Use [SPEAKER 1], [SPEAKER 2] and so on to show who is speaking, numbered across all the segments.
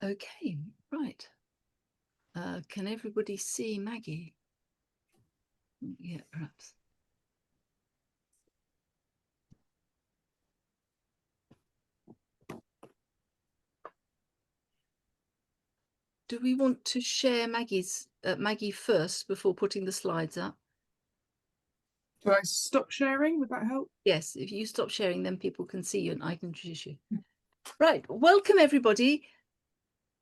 [SPEAKER 1] Okay, right. Can everybody see Maggie? Yeah, perhaps. Do we want to share Maggie first before putting the slides up?
[SPEAKER 2] Do I stop sharing? Would that help?
[SPEAKER 1] Yes, if you stop sharing, then people can see you and I can introduce you. Right, welcome everybody.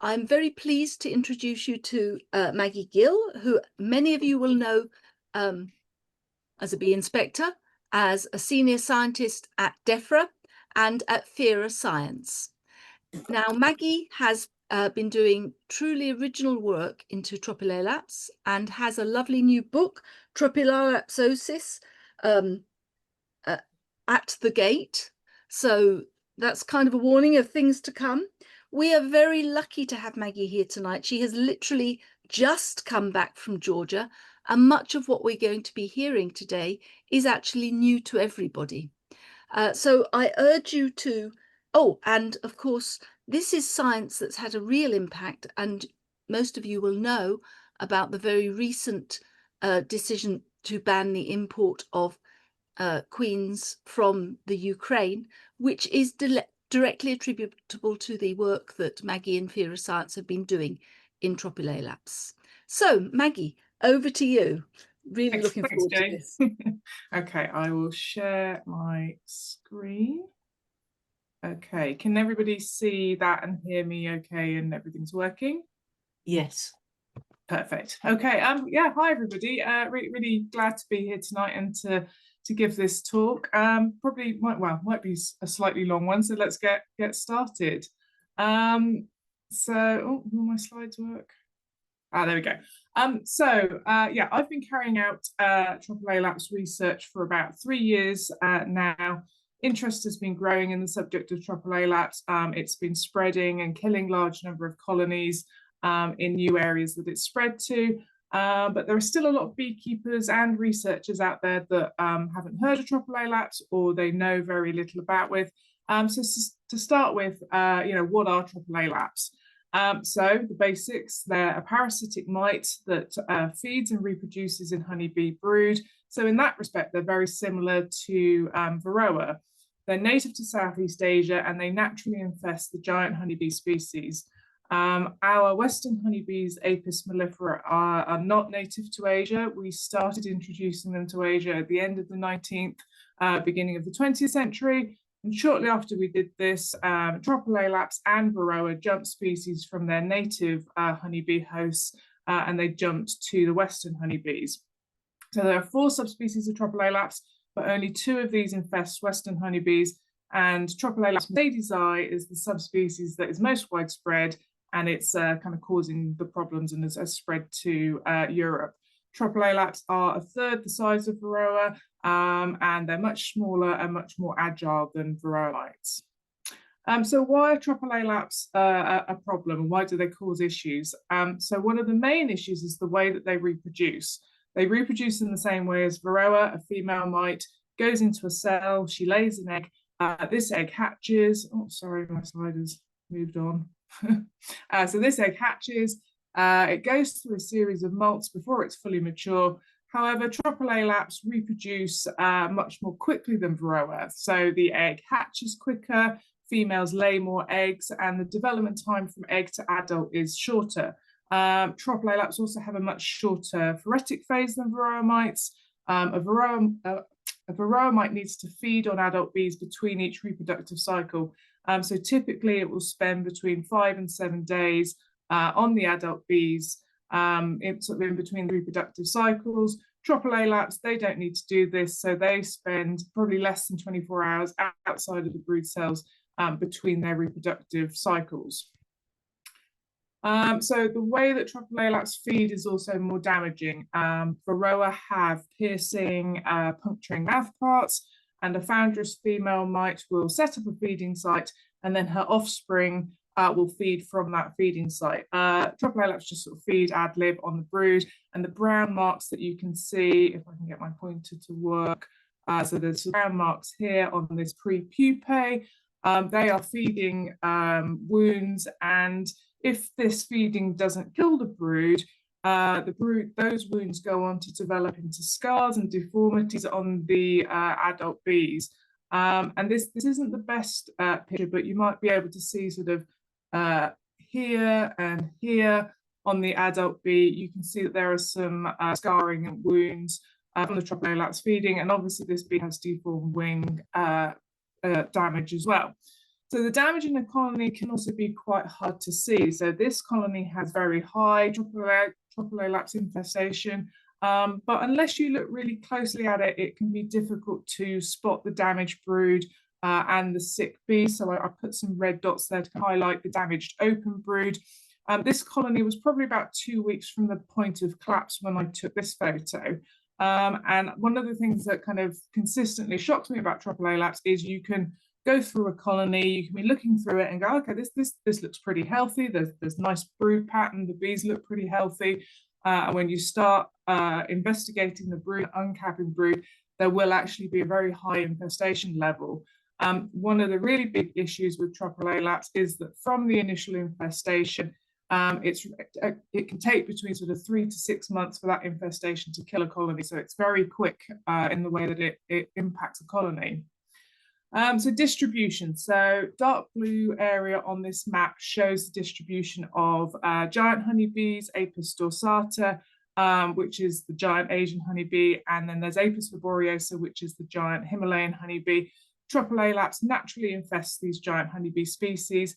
[SPEAKER 1] I'm very pleased to introduce you to Maggie Gill, who many of you will know as a bee inspector, as a senior scientist at DEFRA and at FERA Science. Now, Maggie has been doing truly original work into Tropilaelaps and has a lovely new book, Tropilaelapsosis, at the gate. So that's kind of a warning of things to come. We are very lucky to have Maggie here tonight. She has literally just come back from Georgia, and much of what we're going to be hearing today is actually new to everybody. So I urge you to, and of course, this is science that's had a real impact, and most of you will know about the very recent decision to ban the import of queens from the Ukraine, which is directly attributable to the work that Maggie and FERA Science have been doing in Tropilaelaps. So, Maggie, over to you. Really looking forward to this.
[SPEAKER 2] Okay, I will share my screen. Okay, can everybody see that and hear me okay and everything's working?
[SPEAKER 1] Yes.
[SPEAKER 2] Perfect. Okay, yeah, hi everybody. Really glad to be here tonight and to give this talk. Probably might be a slightly long one, so let's get started. Will my slides work? There we go. Yeah, I've been carrying out Tropilaelaps research for about 3 years now. Interest has been growing in the subject of Tropilaelaps. It's been spreading and killing large number of colonies in new areas that it's spread to. But there are still a lot of beekeepers and researchers out there that haven't heard of Tropilaelaps or they know very little about with. So to start with, what are Tropilaelaps? So the basics, they're a parasitic mite that feeds and reproduces in honeybee brood. So in that respect, they're very similar to Varroa. They're native to Southeast Asia and they naturally infest the giant honeybee species. Our Western honeybees, Apis mellifera, are not native to Asia. We started introducing them to Asia at the end of the 19th, beginning of the 20th century. And shortly after we did this, Tropilaelaps and Varroa jumped species from their native honeybee hosts and they jumped to the Western honeybees. So there are 4 subspecies of Tropilaelaps, but only 2 of these infest Western honeybees. And Tropilaelaps mercedes is the subspecies that is most widespread, and it's kind of causing the problems and has spread to Europe. Tropilaelaps are a third the size of Varroa, and they're much smaller and much more agile than Varroa mites. So why are Tropilaelaps a problem? Why do they cause issues? So one of the main issues is the way that they reproduce. They reproduce in the same way as Varroa. A female mite goes into a cell, she lays an egg. This egg hatches. Oh, sorry, my slide has moved on. So this egg hatches. It goes through a series of molts before it's fully mature. However, Tropilaelaps reproduce much more quickly than Varroa. So the egg hatches quicker, females lay more eggs, and the development time from egg to adult is shorter. Tropilaelaps also have a much shorter phoretic phase than Varroa mites. A Varroa mite needs to feed on adult bees between each reproductive cycle. So typically it will spend between 5 and 7 days on the adult bees in between the reproductive cycles. Tropilaelaps, they don't need to do this, so they spend probably less than 24 hours outside of the brood cells between their reproductive cycles. So the way that Tropilaelaps feed is also more damaging. Varroa have piercing, puncturing mouth parts, and a foundress female mite will set up a feeding site, and then her offspring will feed from that feeding site. Tropilaelaps just sort of feed ad lib on the brood, and the brown marks that you can see, if I can get my pointer to work, so there's brown marks here on this pre-pupae. They are feeding wounds, and if this feeding doesn't kill the brood, those wounds go on to develop into scars and deformities on the adult bees. And this isn't the best picture, but you might be able to see sort of here and here on the adult bee. You can see that there are some scarring and wounds from the Tropilaelaps feeding, and obviously this bee has deformed wing damage as well. So the damage in a colony can also be quite hard to see. So this colony has very high Tropilaelaps infestation, but unless you look really closely at it, it can be difficult to spot the damaged brood and the sick bee. So I put some red dots there to highlight the damaged open brood. This colony was probably about 2 weeks from the point of collapse when I took this photo. And one of the things that kind of consistently shocks me about Tropilaelaps is you can go through a colony, you can be looking through it and go, okay, this looks pretty healthy. There's nice brood pattern. The bees look pretty healthy. And when you start investigating the brood, uncapping brood, there will actually be a very high infestation level. One of the really big issues with Tropilaelaps is that from the initial infestation, it can take between sort of 3 to 6 months for that infestation to kill a colony. So it's very quick in the way that it impacts a colony. So distribution. So dark blue area on this map shows the distribution of giant honeybees, Apis dorsata, which is the giant Asian honeybee, and then there's Apis laboriosa, which is the giant Himalayan honeybee. Tropilaelaps naturally infests these giant honeybee species.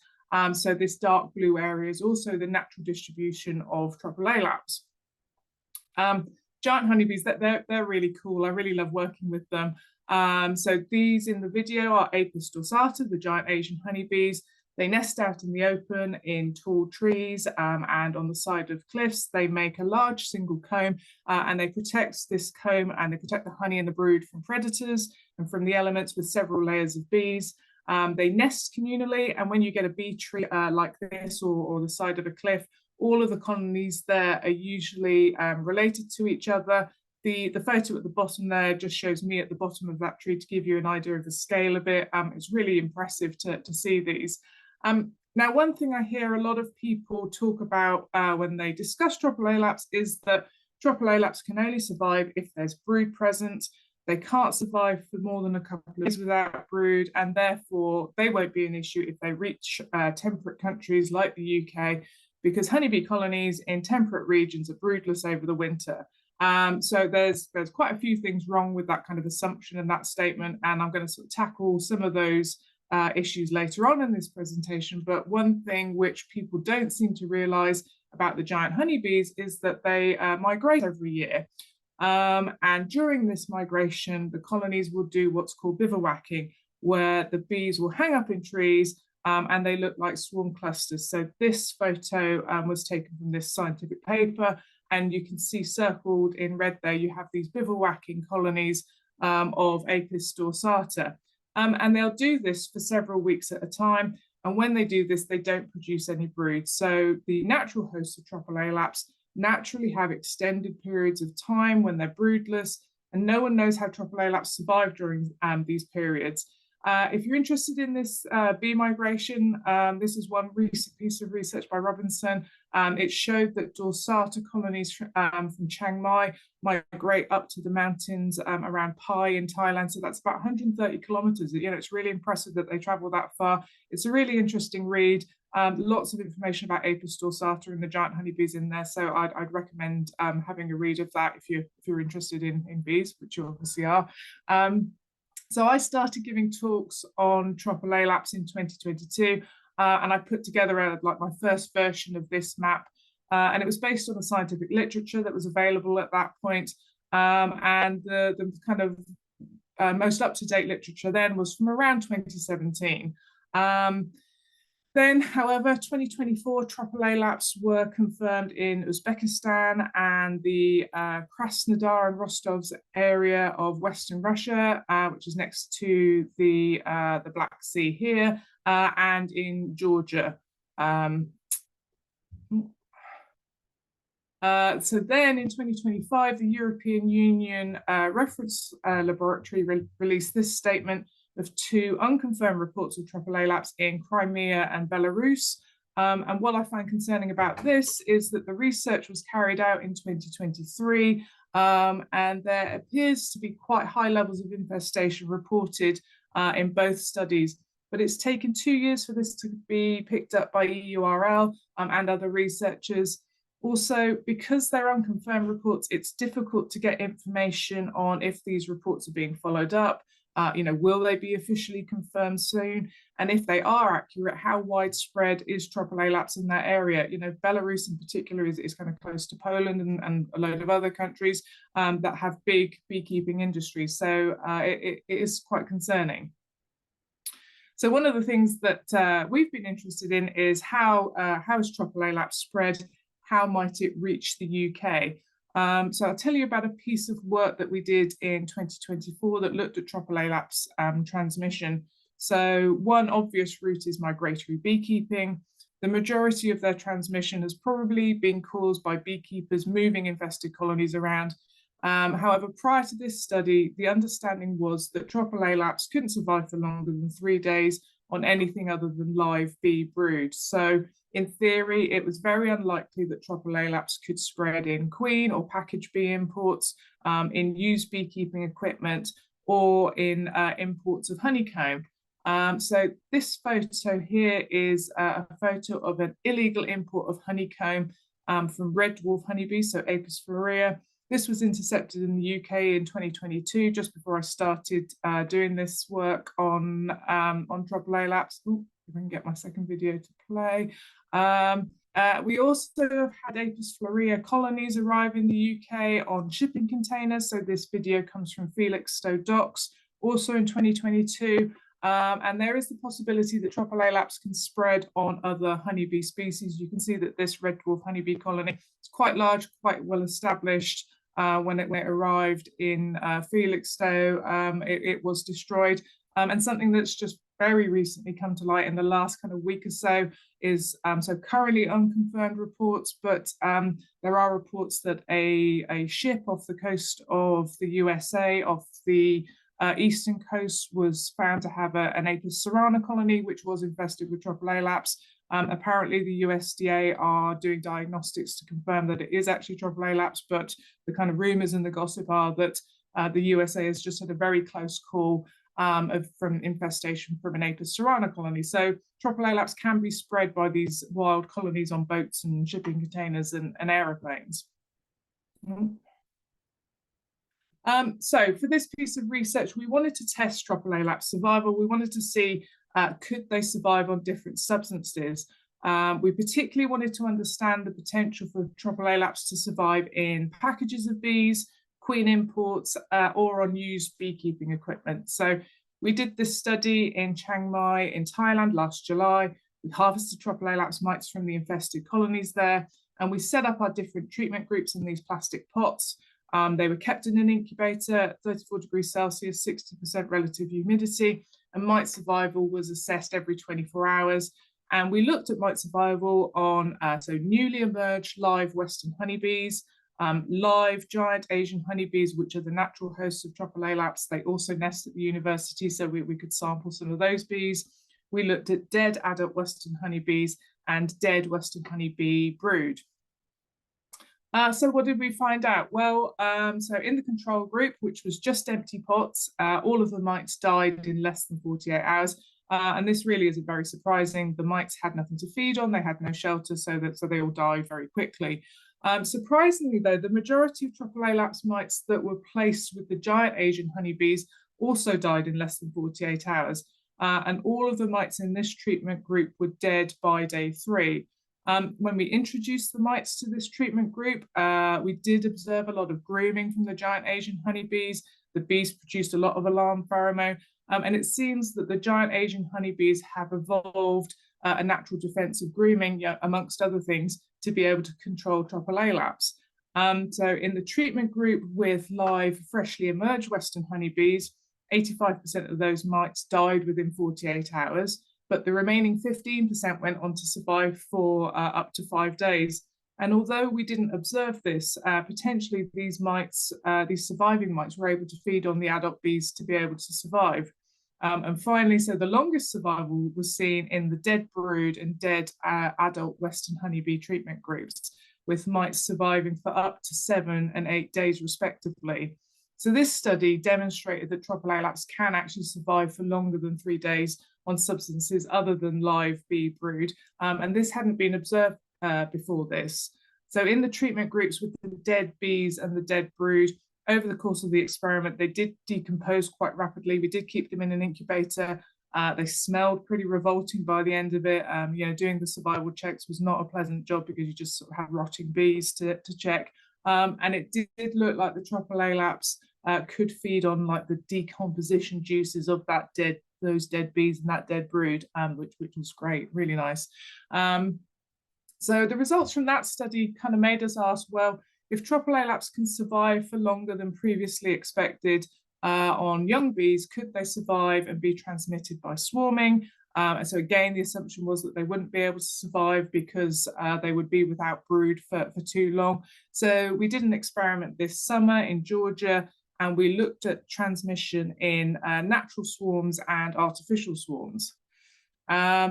[SPEAKER 2] So this dark blue area is also the natural distribution of Tropilaelaps. Giant honeybees, they're really cool. I really love working with them. So these in the video are Apis dorsata, the giant Asian honeybees. They nest out in the open in tall trees and on the side of cliffs. They make a large single comb and they protect this comb and they protect the honey and the brood from predators and from the elements with several layers of bees. They nest communally, and when you get a bee tree like this or the side of a cliff, all of the colonies there are usually related to each other. The photo at the bottom there just shows me at the bottom of that tree to give you an idea of the scale of it. It's really impressive to see these. Now, one thing I hear a lot of people talk about when they discuss Tropilaelaps is that Tropilaelaps can only survive if there's brood present. They can't survive for more than a couple of years without brood, and therefore they won't be an issue if they reach temperate countries like the UK, because honeybee colonies in temperate regions are broodless over the winter. So there's quite a few things wrong with that kind of assumption and that statement, and I'm going to sort of tackle some of those issues later on in this presentation. But one thing which people don't seem to realise about the giant honeybees is that they migrate every year. And during this migration, the colonies will do what's called bivouacking, where the bees will hang up in trees and they look like swarm clusters. So this photo was taken from this scientific paper, and you can see circled in red there, you have these bivouacking colonies of Apis dorsata. And they'll do this for several weeks at a time. And when they do this, they don't produce any brood. So the natural hosts of Tropilaelaps naturally have extended periods of time when they're broodless, and no one knows how Tropilaelaps survive during these periods. If you're interested in this bee migration, this is one recent piece of research by Robinson. It showed that dorsata colonies from Chiang Mai migrate up to the mountains around Pai in Thailand. So that's about 130 kilometers. You know, it's really impressive that they travel that far. It's a really interesting read. Lots of information about Apis dorsata and the giant honeybees in there. So I'd recommend having a read of that if you're interested in bees, which you obviously are. So I started giving talks on Tropilaelaps in 2022, and I put together like my first version of this map, and it was based on the scientific literature that was available at that point. And the kind of most up-to-date literature then was from around 2017. Then, however, 2024 Tropilaelaps were confirmed in Uzbekistan and the Krasnodar and Rostov's area of Western Russia, which is next to the Black Sea here, and in Georgia. So then in 2025, the European Union Reference Laboratory released this statement of 2 unconfirmed reports of Tropilaelaps in Crimea and Belarus. And what I find concerning about this is that the research was carried out in 2023, and there appears to be quite high levels of infestation reported in both studies. But it's taken 2 years for this to be picked up by EURL and other researchers. Also, because they're unconfirmed reports, it's difficult to get information on if these reports are being followed up. Will they be officially confirmed soon? And if they are accurate, how widespread is Tropilaelaps in that area? Belarus in particular is kind of close to Poland and a load of other countries that have big beekeeping industries. So it is quite concerning. So one of the things that we've been interested in is how is Tropilaelaps spread? How might it reach the UK? So I'll tell you about a piece of work that we did in 2024 that looked at Tropilaelaps transmission. So one obvious route is migratory beekeeping. The majority of their transmission has probably been caused by beekeepers moving infested colonies around. However, prior to this study, the understanding was that Tropilaelaps couldn't survive for longer than 3 days on anything other than live bee brood. So in theory, it was very unlikely that Tropilaelaps could spread in queen or packaged bee imports, in used beekeeping equipment, or in imports of honeycomb. So this photo here is a photo of an illegal import of honeycomb from red dwarf honeybees, so Apis florea. This was intercepted in the UK in 2022, just before I started doing this work on Tropilaelaps. Ooh, if I can get my second video to play. We also have had Apis florea colonies arrive in the UK on shipping containers. So this video comes from Felixstowe docks, also in 2022. And there is the possibility that Tropilaelaps can spread on other honeybee species. You can see that this red dwarf honeybee colony is quite large, quite well established. When it arrived in Felixstowe, it was destroyed. And something that's just very recently come to light in the last kind of week or so is, so currently unconfirmed reports, but there are reports that a ship off the coast of the USA, off the eastern coast, was found to have an Apis cerana colony, which was infested with Tropilaelaps. Apparently the USDA are doing diagnostics to confirm that it is actually Tropilaelaps, but the kind of rumors and the gossip are that the USA has just had a very close call from infestation from an Apis cerana colony. So Tropilaelaps can be spread by these wild colonies on boats and shipping containers and aeroplanes. So for this piece of research, we wanted to test Tropilaelaps survival. We wanted to see could they survive on different substances. We particularly wanted to understand the potential for Tropilaelaps to survive in packages of bees, queen imports, or on used beekeeping equipment. So we did this study in Chiang Mai in Thailand last July. We harvested Tropilaelaps mites from the infested colonies there, and we set up our different treatment groups in these plastic pots. They were kept in an incubator, 34 degrees Celsius, 60% relative humidity, and mite survival was assessed every 24 hours. And we looked at mite survival on so newly emerged live Western honeybees, live giant Asian honeybees, which are the natural hosts of Tropilaelaps. They also nest at the university, so we could sample some of those bees. We looked at dead adult Western honeybees and dead Western honeybee brood. So what did we find out? Well, so in the control group, which was just empty pots, all of the mites died in less than 48 hours. And this really isn't very surprising. The mites had nothing to feed on, they had no shelter, so they all died very quickly. Surprisingly, though, the majority of Tropilaelaps mites that were placed with the giant Asian honeybees also died in less than 48 hours. And all of the mites in this treatment group were dead by day 3. When we introduced the mites to this treatment group, we did observe a lot of grooming from the giant Asian honeybees. The bees produced a lot of alarm pheromone, and it seems that the giant Asian honeybees have evolved a natural defense of grooming, amongst other things, to be able to control Tropilaelaps. So in the treatment group with live, freshly emerged Western honeybees, 85% of those mites died within 48 hours. But the remaining 15% went on to survive for up to 5 days. And although we didn't observe this, potentially these mites, these surviving mites, were able to feed on the adult bees to be able to survive. And finally, so the longest survival was seen in the dead brood and dead adult Western honeybee treatment groups, with mites surviving for up to 7 and 8 days respectively. So this study demonstrated that Tropilaelaps can actually survive for longer than 3 days on substances other than live bee brood, and this hadn't been observed before this. So in the treatment groups with the dead bees and the dead brood, over the course of the experiment, they did decompose quite rapidly. We did keep them in an incubator. They smelled pretty revolting by the end of it. Doing the survival checks was not a pleasant job because you just sort of had rotting bees to check. And it did look like the Tropilaelaps could feed on like the decomposition juices of those dead bees and that dead brood, which was great, really nice. So the results from that study kind of made us ask, well, if Tropilaelaps can survive for longer than previously expected on young bees, could they survive and be transmitted by swarming? And so again, the assumption was that they wouldn't be able to survive because they would be without brood for too long. So we did an experiment this summer in Georgia, and we looked at transmission in natural swarms and artificial swarms. A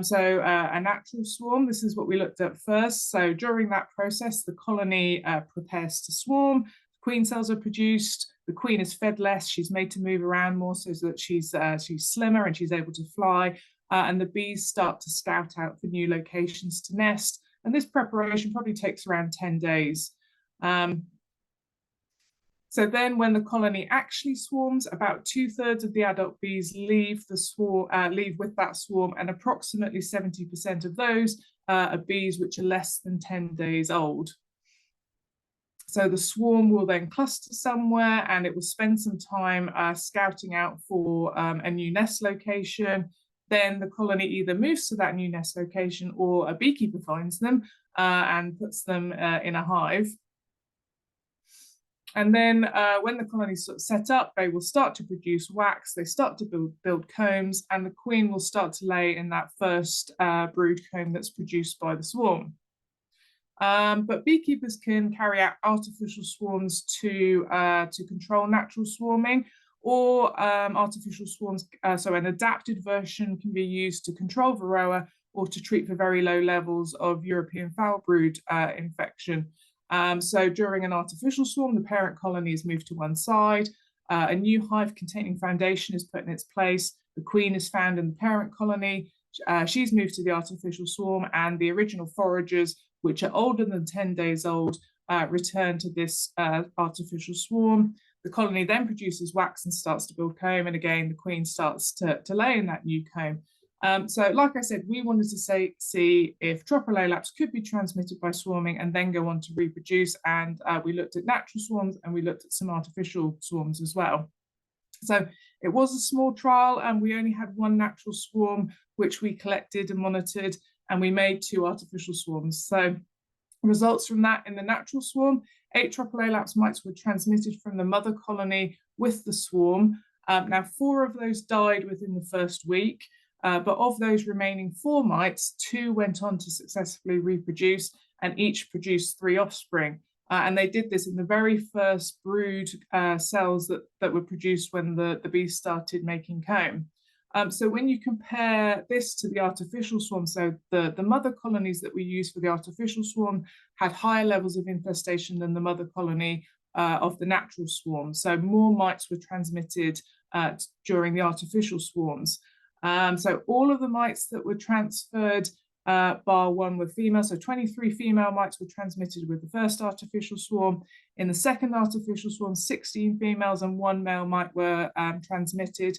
[SPEAKER 2] natural swarm, this is what we looked at first. So during that process, the colony prepares to swarm, queen cells are produced, the queen is fed less, she's made to move around more so that she's slimmer and she's able to fly, and the bees start to scout out for new locations to nest. And this preparation probably takes around 10 days. So then when the colony actually swarms, about 2/3 of the adult bees leave with that swarm, and approximately 70% of those are bees which are less than 10 days old. So the swarm will then cluster somewhere and it will spend some time scouting out for a new nest location. Then the colony either moves to that new nest location or a beekeeper finds them and puts them in a hive. And then when the colony's sort of set up, they will start to produce wax, they start to build combs, and the queen will start to lay in that first brood comb that's produced by the swarm. But beekeepers can carry out artificial swarms to control natural swarming, or artificial swarms, so an adapted version can be used to control varroa or to treat for very low levels of European foul brood infection. So during an artificial swarm, the parent colony is moved to one side, a new hive containing foundation is put in its place, the queen is found in the parent colony, she's moved to the artificial swarm, and the original foragers, which are older than 10 days old, return to this artificial swarm. The colony then produces wax and starts to build comb, and again, the queen starts to lay in that new comb. So like I said, we wanted to see if Tropilaelaps could be transmitted by swarming and then go on to reproduce. And we looked at natural swarms and we looked at some artificial swarms as well. So it was a small trial and we only had one natural swarm, which we collected and monitored, and we made 2 artificial swarms. So results from that: in the natural swarm, 8 Tropilaelaps mites were transmitted from the mother colony with the swarm. Now 4 of those died within the first week. But of those remaining 4 mites, 2 went on to successfully reproduce and each produced 3 offspring. And they did this in the very first brood cells that were produced when the bees started making comb. So when you compare this to the artificial swarm, so the mother colonies that we use for the artificial swarm had higher levels of infestation than the mother colony of the natural swarm. So more mites were transmitted during the artificial swarms. So all of the mites that were transferred, bar 1, were female. So 23 female mites were transmitted with the first artificial swarm. In the second artificial swarm, 16 females and 1 male mite were transmitted.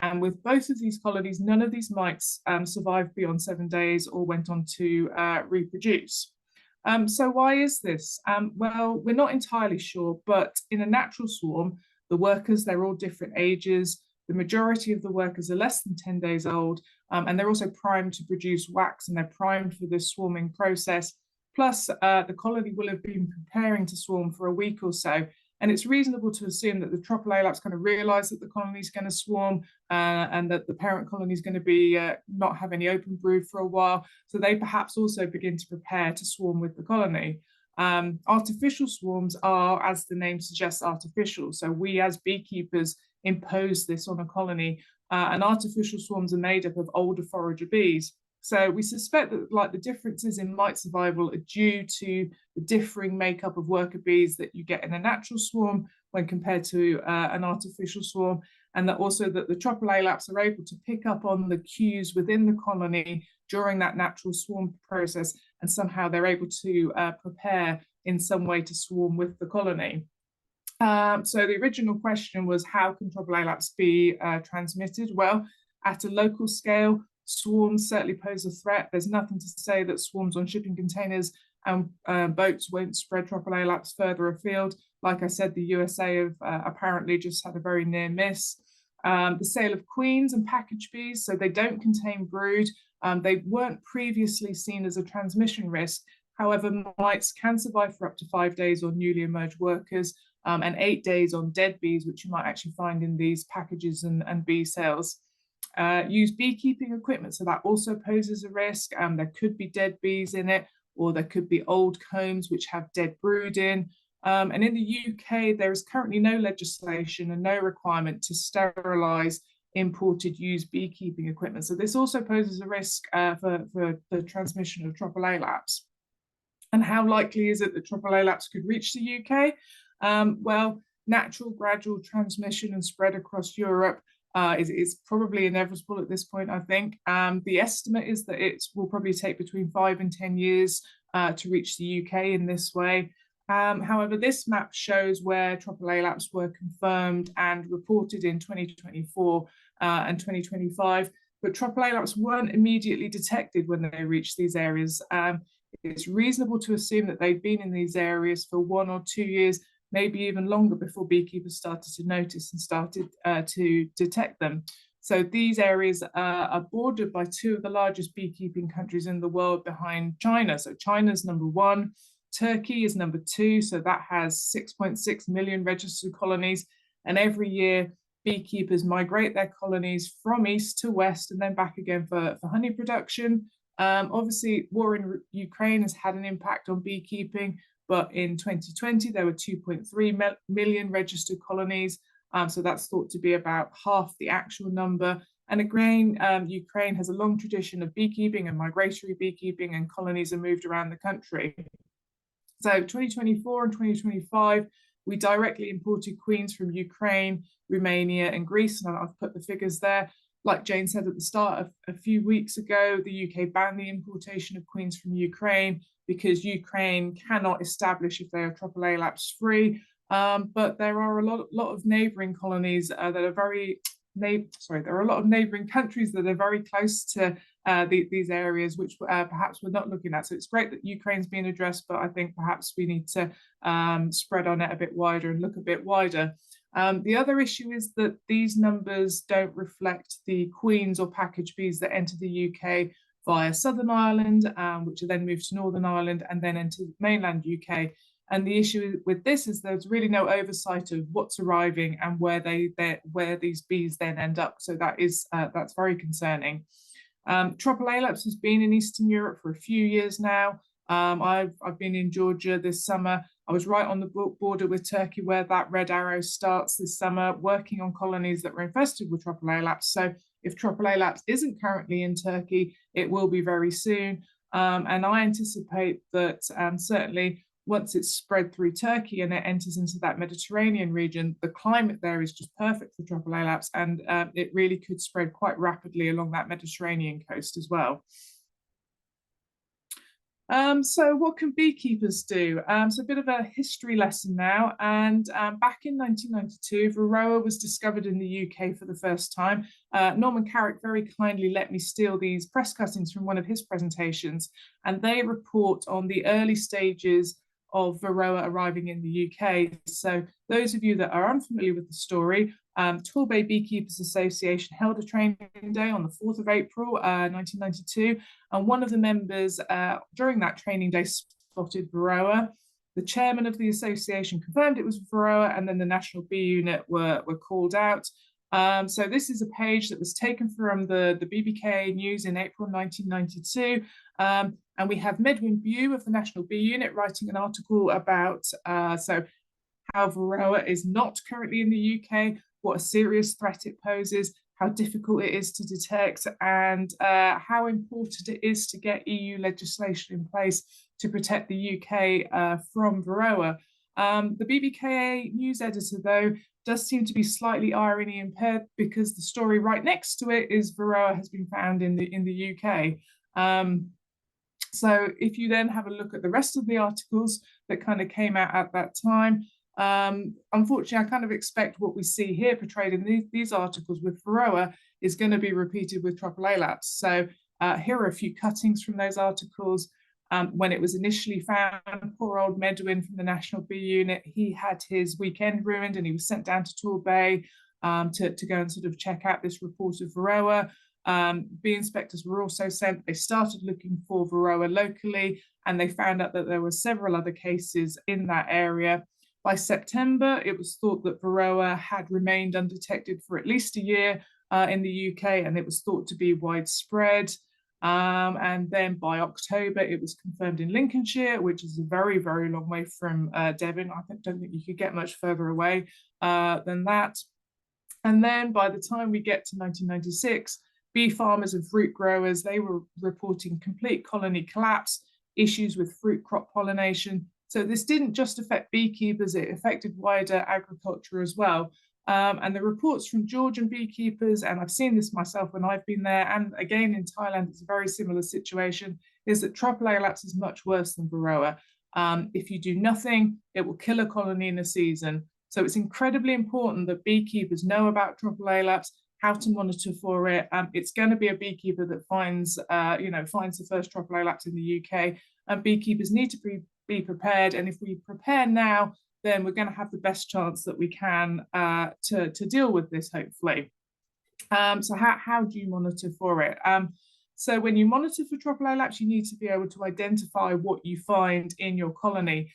[SPEAKER 2] And with both of these colonies, none of these mites survived beyond 7 days or went on to reproduce. So why is this? Well, we're not entirely sure, but in a natural swarm, the workers, they're all different ages. The majority of the workers are less than 10 days old, and they're also primed to produce wax, and they're primed for this swarming process. Plus, the colony will have been preparing to swarm for a week or so, and it's reasonable to assume that the Tropilaelaps kind of realize that the colony is going to swarm and that the parent colony is going to be not have any open brood for a while, so they perhaps also begin to prepare to swarm with the colony. Artificial swarms are, as the name suggests, artificial. So we as beekeepers impose this on a colony and artificial swarms are made up of older forager bees. So we suspect that like the differences in mite survival are due to the differing makeup of worker bees that you get in a natural swarm when compared to an artificial swarm, and that also that the Tropilaelaps are able to pick up on the cues within the colony during that natural swarm process, and somehow they're able to prepare in some way to swarm with the colony. So the original question was, how can Tropilaelaps be transmitted? Well, at a local scale, swarms certainly pose a threat. There's nothing to say that swarms on shipping containers and boats won't spread Tropilaelaps further afield. Like I said, the USA have apparently just had a very near miss. The sale of queens and package bees, so they don't contain brood. They weren't previously seen as a transmission risk. However, mites can survive for up to 5 days on newly emerged workers, and 8 days on dead bees, which you might actually find in these packages and bee cells. Use beekeeping equipment, so that also poses a risk. There could be dead bees in it, or there could be old combs which have dead brood in. And in the UK, there is currently no legislation and no requirement to sterilise imported used beekeeping equipment. So this also poses a risk for the transmission of Tropilaelaps. And how likely is it that Tropilaelaps could reach the UK? Well, natural gradual transmission and spread across Europe is probably inevitable at this point, I think. The estimate is that it will probably take between 5 and 10 years to reach the UK in this way. However, this map shows where Tropilaelaps were confirmed and reported in 2024 and 2025, but Tropilaelaps weren't immediately detected when they reached these areas. It's reasonable to assume that they've been in these areas for 1 or 2 years, maybe even longer, before beekeepers started to notice and started to detect them. So these areas are bordered by 2 of the largest beekeeping countries in the world behind China. So China's #1, Turkey is #2, so that has 6.6 million registered colonies. And every year, beekeepers migrate their colonies from east to west and then back again for honey production. Obviously, war in Ukraine has had an impact on beekeeping, but in 2020, there were 2.3 million registered colonies. So that's thought to be about half the actual number. And again, Ukraine has a long tradition of beekeeping and migratory beekeeping, and colonies are moved around the country. So 2024 and 2025, we directly imported queens from Ukraine, Romania, and Greece, and I've put the figures there. Like Jane said at the start, a few weeks ago, the UK banned the importation of queens from Ukraine because Ukraine cannot establish if they are Tropilaelaps free. But there are a lot of neighbouring colonies that are very there are a lot of neighbouring countries that are very close to these areas, which perhaps we're not looking at. So it's great that Ukraine's being addressed, but I think perhaps we need to spread our net a bit wider and look a bit wider. The other issue is that these numbers don't reflect the queens or package bees that enter the UK via Southern Ireland, which are then moved to Northern Ireland and then into mainland UK. And the issue with this is there's really no oversight of what's arriving and where these bees then end up. So that's very concerning. Tropilaelaps has been in Eastern Europe for a few years now. I've been in Georgia this summer. I was right on the border with Turkey where that red arrow starts this summer, working on colonies that were infested with Tropilaelaps. So if Tropilaelaps isn't currently in Turkey, it will be very soon. And I anticipate that certainly once it's spread through Turkey and it enters into that Mediterranean region, the climate there is just perfect for Tropilaelaps, and it really could spread quite rapidly along that Mediterranean coast as well. So what can beekeepers do? So a bit of a history lesson now. And back in 1992, Varroa was discovered in the UK for the first time. Norman Carrick very kindly let me steal these press cuttings from one of his presentations, and they report on the early stages of Varroa arriving in the UK. So those of you that are unfamiliar with the story, Torbay Beekeepers Association held a training day on the 4th of April, 1992, and one of the members during that training day spotted Varroa. The chairman of the association confirmed it was Varroa, and then the National Bee Unit were called out. So this is a page that was taken from the BBK News in April 1992. And we have Medwin Bew of the National Bee Unit writing an article about how Varroa is not currently in the UK, what a serious threat it poses, how difficult it is to detect, and how important it is to get EU legislation in place to protect the UK from Varroa. The BBKA news editor, though, does seem to be slightly irony impaired, because the story right next to it is Varroa has been found in the UK. So if you then have a look at the rest of the articles that kind of came out at that time, unfortunately, I kind of expect what we see here portrayed in these articles with Varroa is going to be repeated with Tropilaelaps. So here are a few cuttings from those articles. When it was initially found, poor old Medwin from the National Bee Unit, he had his weekend ruined and he was sent down to Torbay to go and sort of check out this report of Varroa. Bee inspectors were also sent. They started looking for Varroa locally, and they found out that there were several other cases in that area. By September, it was thought that Varroa had remained undetected for at least a year in the UK, and it was thought to be widespread. And then by October, it was confirmed in Lincolnshire, which is a very, very long way from Devon. I don't think you could get much further away than that. And then by the time we get to 1996, bee farmers and fruit growers, they were reporting complete colony collapse, issues with fruit crop pollination. So this didn't just affect beekeepers, it affected wider agriculture as well. And the reports from Georgian beekeepers, and I've seen this myself when I've been there, and again in Thailand, it's a very similar situation, is that Tropilaelaps is much worse than Varroa. If you do nothing, it will kill a colony in a season. So it's incredibly important that beekeepers know about Tropilaelaps, how to monitor for it. It's going to be a beekeeper that finds the first Tropilaelaps in the UK, and beekeepers need to be prepared. And if we prepare now, then we're going to have the best chance that we can to deal with this, hopefully. So how do you monitor for it? So when you monitor for Tropilaelaps, you need to be able to identify what you find in your colony.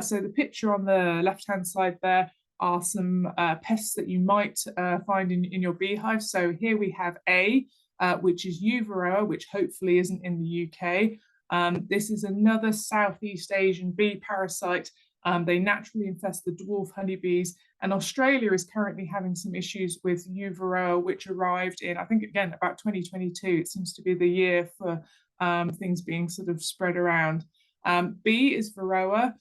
[SPEAKER 2] So the picture on the left-hand side there are some pests that you might find in your beehive. So here we have A, which is U Varroa, which hopefully isn't in the UK. This is another Southeast Asian bee parasite. They naturally infest the dwarf honeybees, and Australia is currently having some issues with U Varroa, which arrived in, I think, again, about 2022. It seems to be the year for things being sort of spread around. B is Varroa.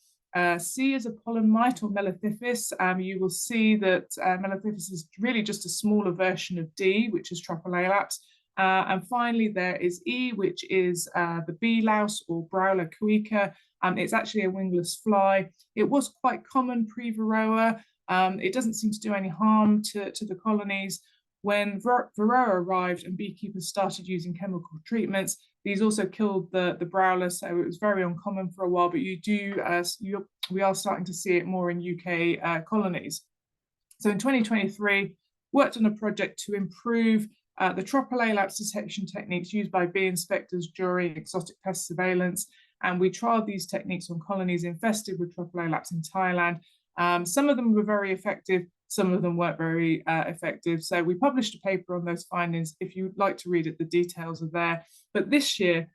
[SPEAKER 2] C is a pollen mite or Melithiphis. You will see that Melithiphis is really just a smaller version of D, which is Tropilaelaps. And finally, there is E, which is the bee louse or Browla cuica. It's actually a wingless fly. It was quite common pre-Varroa. It doesn't seem to do any harm to the colonies. When Varroa arrived and beekeepers started using chemical treatments, these also killed the Browla, so it was very uncommon for a while, but we are starting to see it more in UK colonies. So in 2023, worked on a project to improve the Tropilaelaps detection techniques used by bee inspectors during exotic pest surveillance. And we trialed these techniques on colonies infested with Tropilaelaps in Thailand. Some of them were very effective, some of them weren't very effective. So we published a paper on those findings. If you'd like to read it, the details are there. But this year,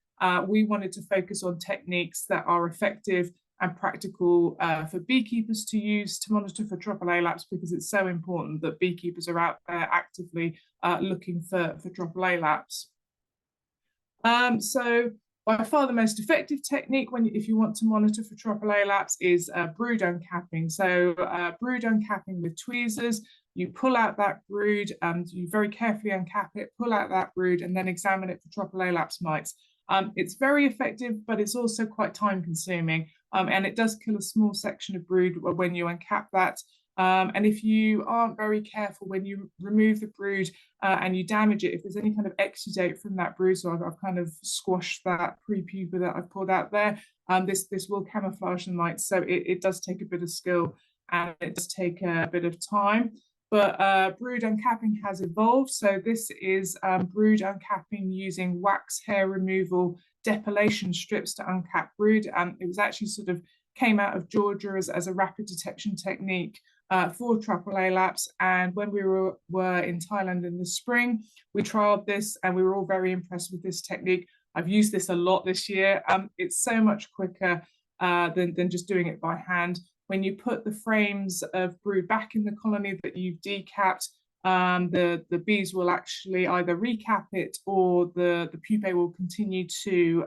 [SPEAKER 2] we wanted to focus on techniques that are effective and practical for beekeepers to use to monitor for Tropilaelaps, because it's so important that beekeepers are out there actively looking for Tropilaelaps. So by far the most effective technique if you want to monitor for Tropilaelaps is brood uncapping. So brood uncapping with tweezers, you pull out that brood and you very carefully uncap it, pull out that brood and then examine it for Tropilaelaps mites. It's very effective, but it's also quite time consuming, and it does kill a small section of brood when you uncap that. And if you aren't very careful when you remove the brood and you damage it, if there's any kind of exudate from that brood, so I've kind of squashed that pre-pupa that I've pulled out there, this will camouflage the mites. So it does take a bit of skill and it does take a bit of time. But brood uncapping has evolved. So this is brood uncapping using wax hair removal depilation strips to uncap brood. It was actually sort of came out of Georgia as a rapid detection technique for Tropilaelaps. And when we were in Thailand in the spring, we trialed this and we were all very impressed with this technique. I've used this a lot this year. It's so much quicker than just doing it by hand. When you put the frames of brood back in the colony that you've decapped, the bees will actually either recap it, or the pupae will continue to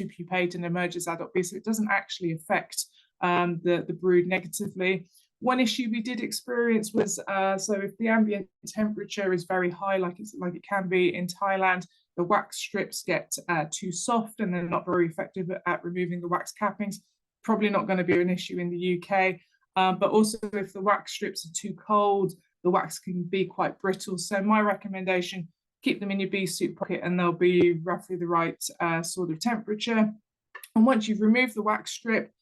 [SPEAKER 2] pupate and emerge as adult bees. So it doesn't actually affect the brood negatively. One issue we did experience was so if the ambient temperature is very high, like it can be in Thailand, the wax strips get too soft and they're not very effective at removing the wax cappings. Probably not going to be an issue in the UK, but also if the wax strips are too cold, the wax can be quite brittle. So my recommendation, keep them in your bee suit pocket and they'll be roughly the right sort of temperature. And once you've removed the wax strip,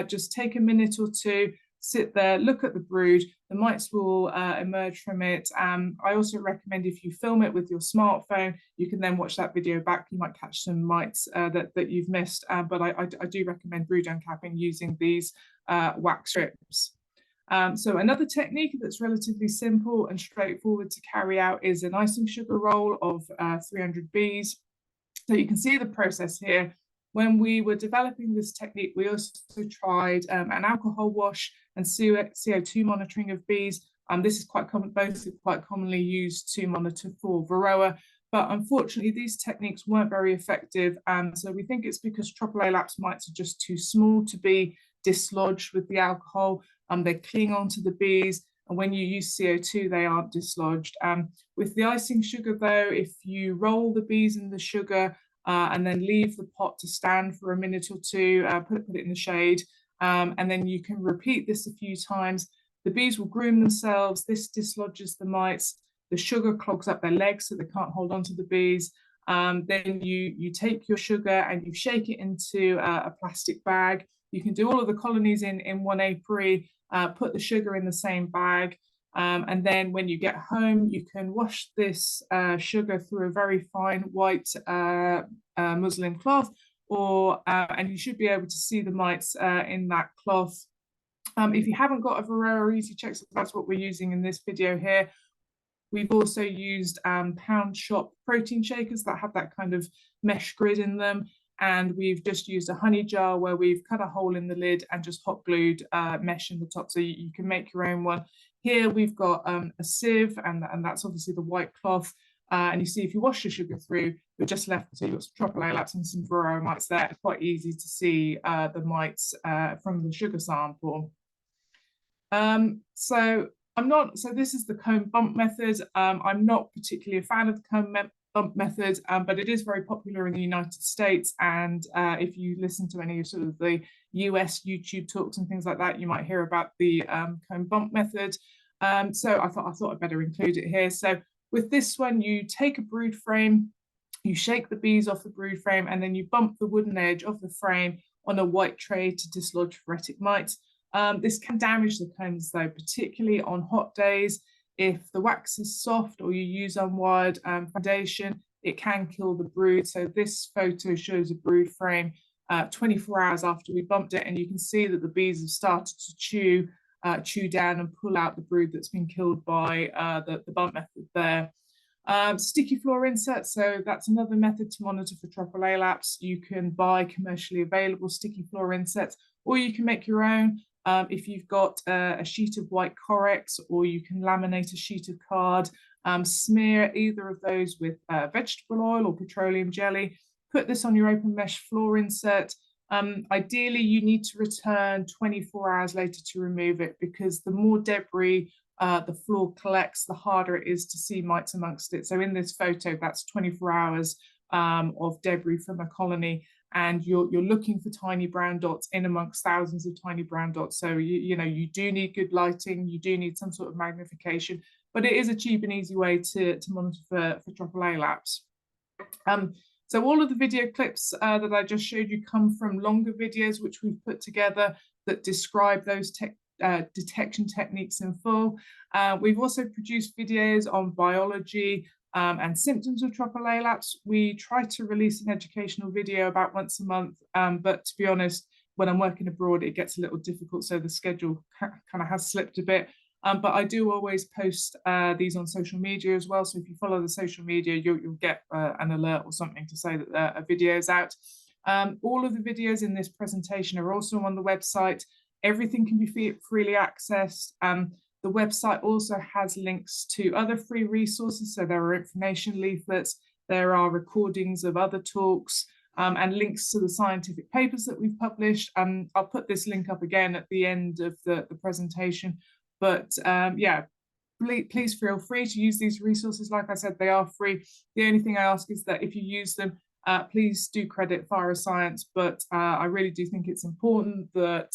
[SPEAKER 2] just take a minute or two, sit there, look at the brood. The mites will emerge from it. I also recommend if you film it with your smartphone, you can then watch that video back. You might catch some mites that you've missed, but I do recommend brood uncapping using these wax strips. So another technique that's relatively simple and straightforward to carry out is an icing sugar roll of 300 bees. So you can see the process here. When we were developing this technique, we also tried an alcohol wash and CO2 monitoring of bees. This is quite common, both are quite commonly used to monitor for Varroa, but unfortunately these techniques weren't very effective. So we think it's because Tropilaelaps mites are just too small to be dislodged with the alcohol. They cling onto the bees, and when you use CO2, they aren't dislodged. With the icing sugar though, if you roll the bees in the sugar and then leave the pot to stand for a minute or two, put it in the shade, and then you can repeat this a few times. The bees will groom themselves. This dislodges the mites. The sugar clogs up their legs so they can't hold on to the bees. Then you take your sugar and you shake it into a plastic bag. You can do all of the colonies in one apiary, put the sugar in the same bag, and then when you get home, you can wash this sugar through a very fine white muslin cloth, and you should be able to see the mites in that cloth. If you haven't got a Varroa Easy Check, so that's what we're using in this video here. We've also used pound shop protein shakers that have that kind of mesh grid in them. And we've just used a honey jar where we've cut a hole in the lid and just hot glued mesh in the top, so you can make your own one. Here we've got a sieve, and that's obviously the white cloth. And you see if you wash your sugar through, you're just left, so you've got some Tropilaelaps and some Varroa mites there. It's quite easy to see the mites from the sugar sample. So this is the comb bump method. I'm not particularly a fan of the comb bump method, but it is very popular in the United States. And if you listen to any of sort of the US YouTube talks and things like that, you might hear about the comb bump method. So I thought I'd better include it here. So with this one, you take a brood frame, you shake the bees off the brood frame, and then you bump the wooden edge of the frame on a white tray to dislodge phoretic mites. This can damage the combs though, particularly on hot days. If the wax is soft or you use unwired foundation, it can kill the brood. So this photo shows a brood frame 24 hours after we bumped it, and you can see that the bees have started to chew down and pull out the brood that's been killed by the bump method there. Sticky floor inserts, so that's another method to monitor for Tropilaelaps. You can buy commercially available sticky floor inserts, or you can make your own. If you've got a sheet of white Corex, or you can laminate a sheet of card, smear either of those with vegetable oil or petroleum jelly, put this on your open mesh floor insert. Ideally, you need to return 24 hours later to remove it, because the more debris the floor collects, the harder it is to see mites amongst it. So in this photo, that's 24 hours of debris from a colony, and you're looking for tiny brown dots in amongst thousands of tiny brown dots. So you do need good lighting, you do need some sort of magnification, but it is a cheap and easy way to monitor for Tropilaelaps. So all of the video clips that I just showed you come from longer videos which we've put together that describe those detection techniques in full. We've also produced videos on biology and symptoms of Tropilaelaps. We try to release an educational video about once a month, but to be honest, when I'm working abroad, it gets a little difficult, so the schedule kind of has slipped a bit. But I do always post these on social media as well. So if you follow the social media, you'll get an alert or something to say that a video is out. All of the videos in this presentation are also on the website. Everything can be freely accessed. The website also has links to other free resources. So there are information leaflets, there are recordings of other talks, and links to the scientific papers that we've published. I'll put this link up again at the end of the presentation. But yeah, please feel free to use these resources. Like I said, they are free. The only thing I ask is that if you use them, please do credit Science, but I really do think it's important that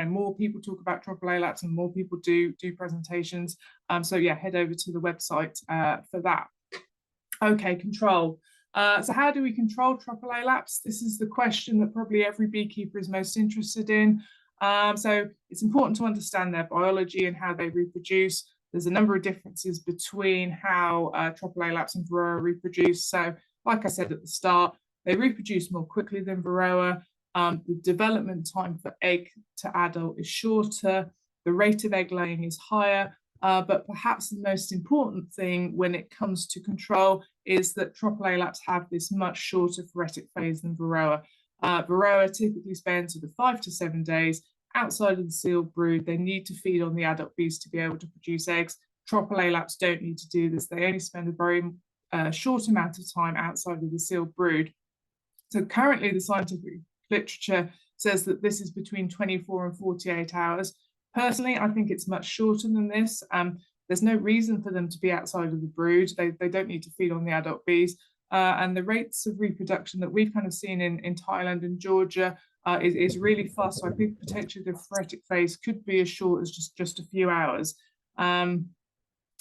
[SPEAKER 2] more people talk about Tropilaelaps and more people do presentations. So yeah, head over to the website for that. Okay, control. So how do we control Tropilaelaps? This is the question that probably every beekeeper is most interested in. So it's important to understand their biology and how they reproduce. There's a number of differences between how Tropilaelaps and Varroa reproduce. So like I said at the start, they reproduce more quickly than Varroa. The development time for egg to adult is shorter. The rate of egg laying is higher. But perhaps the most important thing when it comes to control is that Tropilaelaps have this much shorter phoretic phase than Varroa. Varroa typically spends sort of 5 to 7 days outside of the sealed brood. They need to feed on the adult bees to be able to produce eggs. Tropilaelaps don't need to do this. They only spend a very short amount of time outside of the sealed brood. So currently the scientific literature says that this is between 24 and 48 hours. Personally, I think it's much shorter than this. There's no reason for them to be outside of the brood. They don't need to feed on the adult bees. And the rates of reproduction that we've kind of seen in Thailand and Georgia is really fast. So I think potentially the phoretic phase could be as short as just a few hours.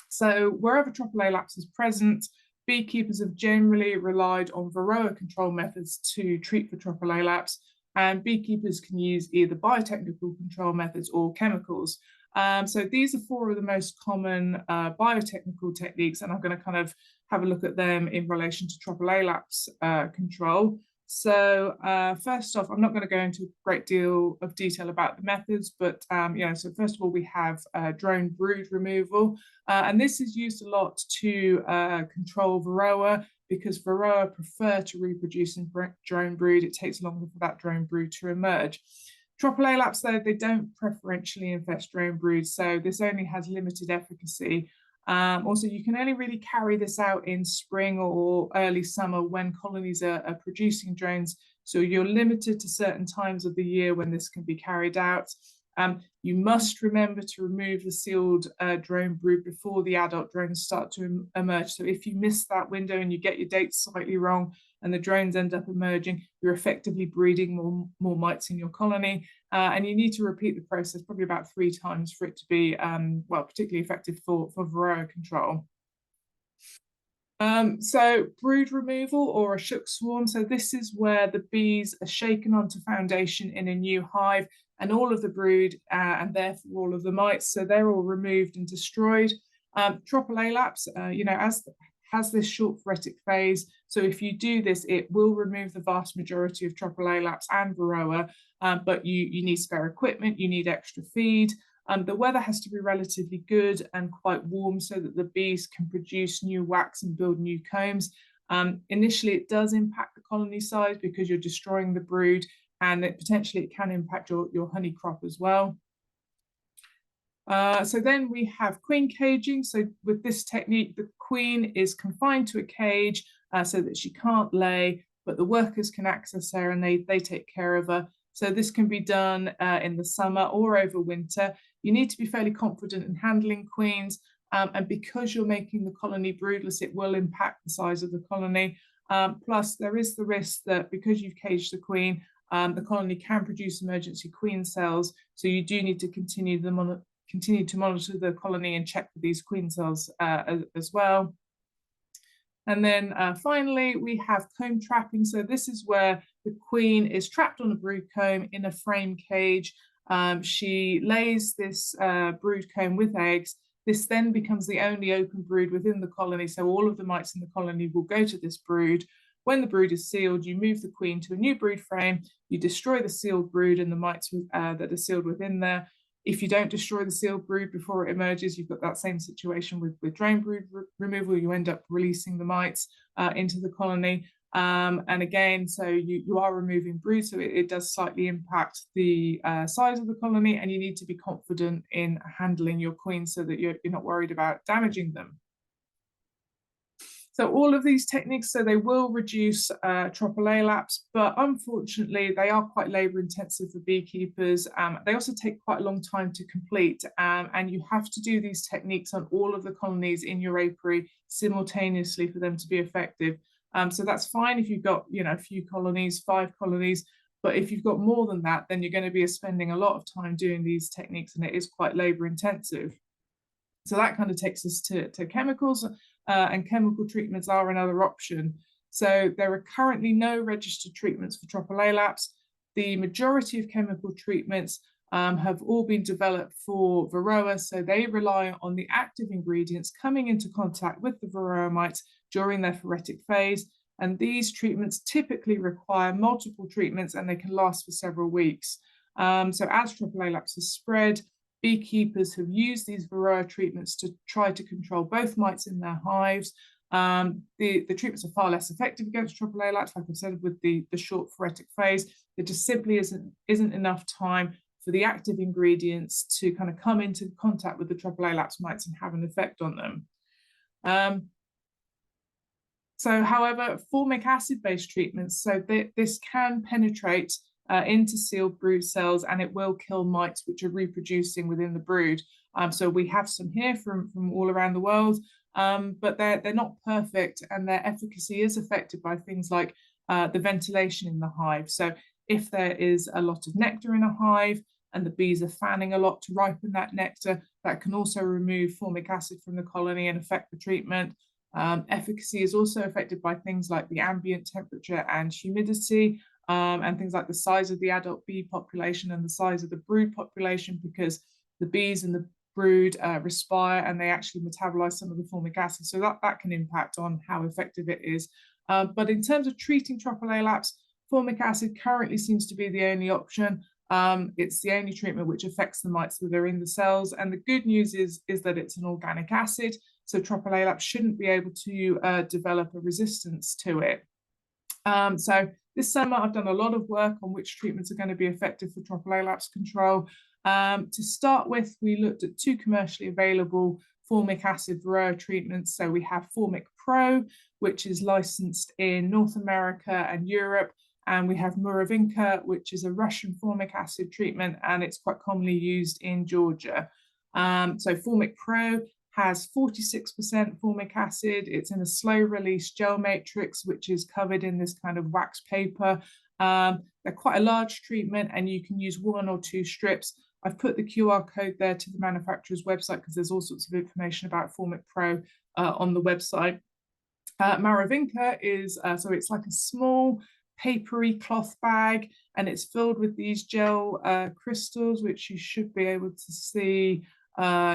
[SPEAKER 2] So wherever Tropilaelaps is present, beekeepers have generally relied on Varroa control methods to treat for Tropilaelaps, and beekeepers can use either biotechnical control methods or chemicals. So these are 4 of the most common biotechnical techniques, and I'm going to kind of have a look at them in relation to Tropilaelaps control. So first off, I'm not going to go into a great deal of detail about the methods, but so first of all, we have drone brood removal, and this is used a lot to control Varroa, because Varroa prefer to reproduce in drone brood. It takes longer for that drone brood to emerge. Tropilaelaps, though, they don't preferentially infest drone brood, so this only has limited efficacy. Also, you can only really carry this out in spring or early summer when colonies are producing drones, so you're limited to certain times of the year when this can be carried out. You must remember to remove the sealed drone brood before the adult drones start to emerge. So if you miss that window and you get your dates slightly wrong and the drones end up emerging, you're effectively breeding more mites in your colony. And you need to repeat the process probably about 3 times for it to be, particularly effective for Varroa control. So brood removal or a shook swarm. So this is where the bees are shaken onto foundation in a new hive, and all of the brood and therefore all of the mites, so they're all removed and destroyed. Tropilaelaps, has this short phoretic phase. So if you do this, it will remove the vast majority of Tropilaelaps and Varroa, but you need spare equipment, you need extra feed. The weather has to be relatively good and quite warm so that the bees can produce new wax and build new combs. Initially, it does impact the colony size because you're destroying the brood, and it can impact your honey crop as well. So then we have queen caging. So with this technique, the queen is confined to a cage so that she can't lay, but the workers can access her and they take care of her. So this can be done in the summer or over winter. You need to be fairly confident in handling queens, and because you're making the colony broodless, it will impact the size of the colony. Plus, there is the risk that because you've caged the queen, the colony can produce emergency queen cells. So you do need to continue to monitor the colony and check for these queen cells as well. And then finally, we have comb trapping. So this is where the queen is trapped on a brood comb in a frame cage. She lays this brood comb with eggs. This then becomes the only open brood within the colony. So all of the mites in the colony will go to this brood. When the brood is sealed, you move the queen to a new brood frame. You destroy the sealed brood and the mites that are sealed within there. If you don't destroy the sealed brood before it emerges, you've got that same situation with drone brood removal. You end up releasing the mites into the colony. And again, so you are removing brood, so it does slightly impact the size of the colony, and you need to be confident in handling your queens so that you're not worried about damaging them. So all of these techniques, so they will reduce Tropilaelaps, but unfortunately they are quite labour intensive for beekeepers. They also take quite a long time to complete, and you have to do these techniques on all of the colonies in your apiary simultaneously for them to be effective. So that's fine if you've got, a few colonies, 5 colonies, but if you've got more than that, then you're going to be spending a lot of time doing these techniques, and it is quite labour intensive. So that kind of takes us to chemicals, and chemical treatments are another option. So there are currently no registered treatments for Tropilaelaps. The majority of chemical treatments have all been developed for Varroa, so they rely on the active ingredients coming into contact with the Varroa mites during their phoretic phase. And these treatments typically require multiple treatments, and they can last for several weeks. So as Tropilaelaps has spread, beekeepers have used these Varroa treatments to try to control both mites in their hives. The treatments are far less effective against Tropilaelaps, like I said, with the short phoretic phase. There just simply isn't enough time for the active ingredients to kind of come into contact with the Tropilaelaps mites and have an effect on them. So, however, formic acid-based treatments, so this can penetrate into sealed brood cells, and it will kill mites which are reproducing within the brood. So we have some here from all around the world, but they're not perfect, and their efficacy is affected by things like the ventilation in the hive. So if there is a lot of nectar in a hive and the bees are fanning a lot to ripen that nectar, that can also remove formic acid from the colony and affect the treatment. Efficacy is also affected by things like the ambient temperature and humidity, and things like the size of the adult bee population and the size of the brood population, because the bees and the brood respire and they actually metabolize some of the formic acid. So that can impact on how effective it is. But in terms of treating Tropilaelaps, formic acid currently seems to be the only option. It's the only treatment which affects the mites that are in the cells. And the good news is that it's an organic acid, so Tropilaelaps shouldn't be able to develop a resistance to it. So this summer, I've done a lot of work on which treatments are going to be effective for Tropilaelaps control. To start with, we looked at 2 commercially available formic acid Varroa treatments. So we have Formic Pro, which is licensed in North America and Europe, and we have Muravinka, which is a Russian formic acid treatment, and it's quite commonly used in Georgia. So Formic Pro has 46% formic acid. It's in a slow-release gel matrix, which is covered in this kind of wax paper. They're quite a large treatment, and you can use 1 or 2 strips. I've put the QR code there to the manufacturer's website because there's all sorts of information about Formic Pro on the website. Muravinka is, so it's like a small papery cloth bag, and it's filled with these gel crystals, which you should be able to see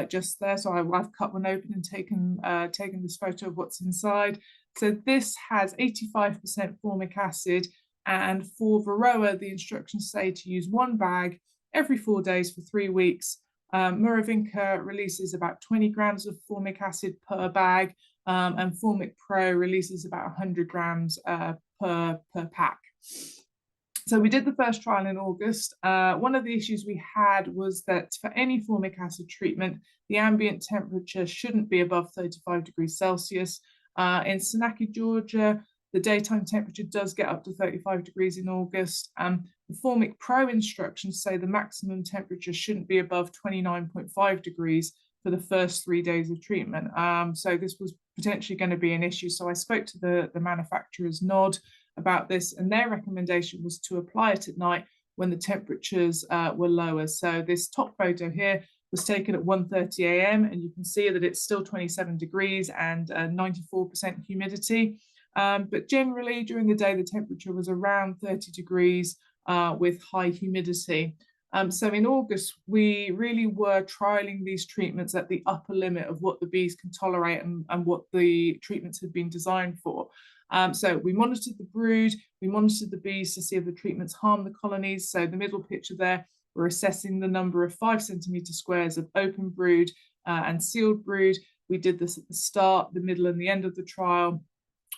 [SPEAKER 2] just there. So I've cut one open and taken this photo of what's inside. So this has 85% formic acid, and for Varroa, the instructions say to use 1 bag every 4 days for 3 weeks. Muravinka releases about 20 grams of formic acid per bag, and Formic Pro releases about 100 grams per pack. So we did the first trial in August. One of the issues we had was that for any formic acid treatment, the ambient temperature shouldn't be above 35 degrees Celsius. In Senaki, Georgia, the daytime temperature does get up to 35 degrees in August. The Formic Pro instructions say the maximum temperature shouldn't be above 29.5 degrees for the first 3 days of treatment. So this was potentially going to be an issue. So I spoke to the manufacturer's NOD about this, and their recommendation was to apply it at night when the temperatures were lower. So this top photo here was taken at 1:30 a.m. and you can see that it's still 27 degrees and 94% humidity. But generally during the day, the temperature was around 30 degrees with high humidity. So in August, we really were trialing these treatments at the upper limit of what the bees can tolerate and what the treatments had been designed for. So we monitored the brood, we monitored the bees to see if the treatments harm the colonies. So the middle picture there, we're assessing the number of 5 centimetre squares of open brood and sealed brood. We did this at the start, the middle and the end of the trial.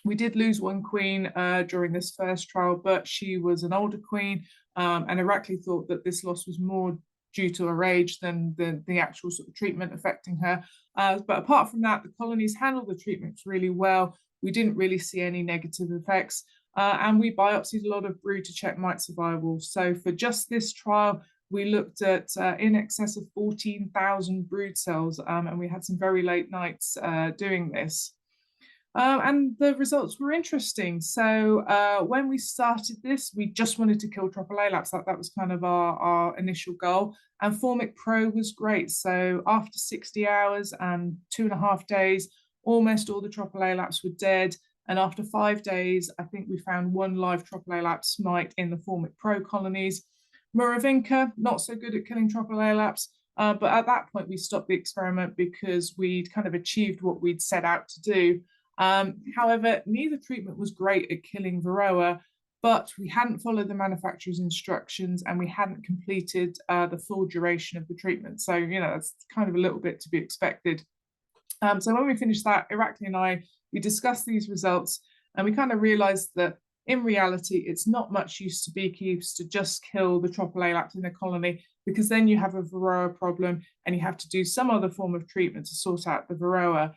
[SPEAKER 2] We did lose one queen during this first trial, but she was an older queen, and Irakli thought that this loss was more due to her age than the actual sort of treatment affecting her. But apart from that, the colonies handled the treatments really well. We didn't really see any negative effects. And we biopsied a lot of brood to check mite survival. So for just this trial, we looked at in excess of 14,000 brood cells, and we had some very late nights doing this. And the results were interesting. So when we started this, we just wanted to kill Tropilaelaps. That was kind of our initial goal. And Formic Pro was great. So after 60 hours and 2.5 days, almost all the Tropilaelaps were dead. And after 5 days, I think we found one live Tropilaelaps mite in the Formic Pro colonies. Muravinka, not so good at killing Tropilaelaps. But at that point, we stopped the experiment because we'd kind of achieved what we'd set out to do. However, neither treatment was great at killing Varroa, but we hadn't followed the manufacturer's instructions and we hadn't completed the full duration of the treatment. So, that's kind of a little bit to be expected. So when we finished that, Irakli and I, we discussed these results and we kind of realized that in reality, it's not much use to beekeepers to just kill the Tropilaelaps in a colony, because then you have a Varroa problem and you have to do some other form of treatment to sort out the Varroa.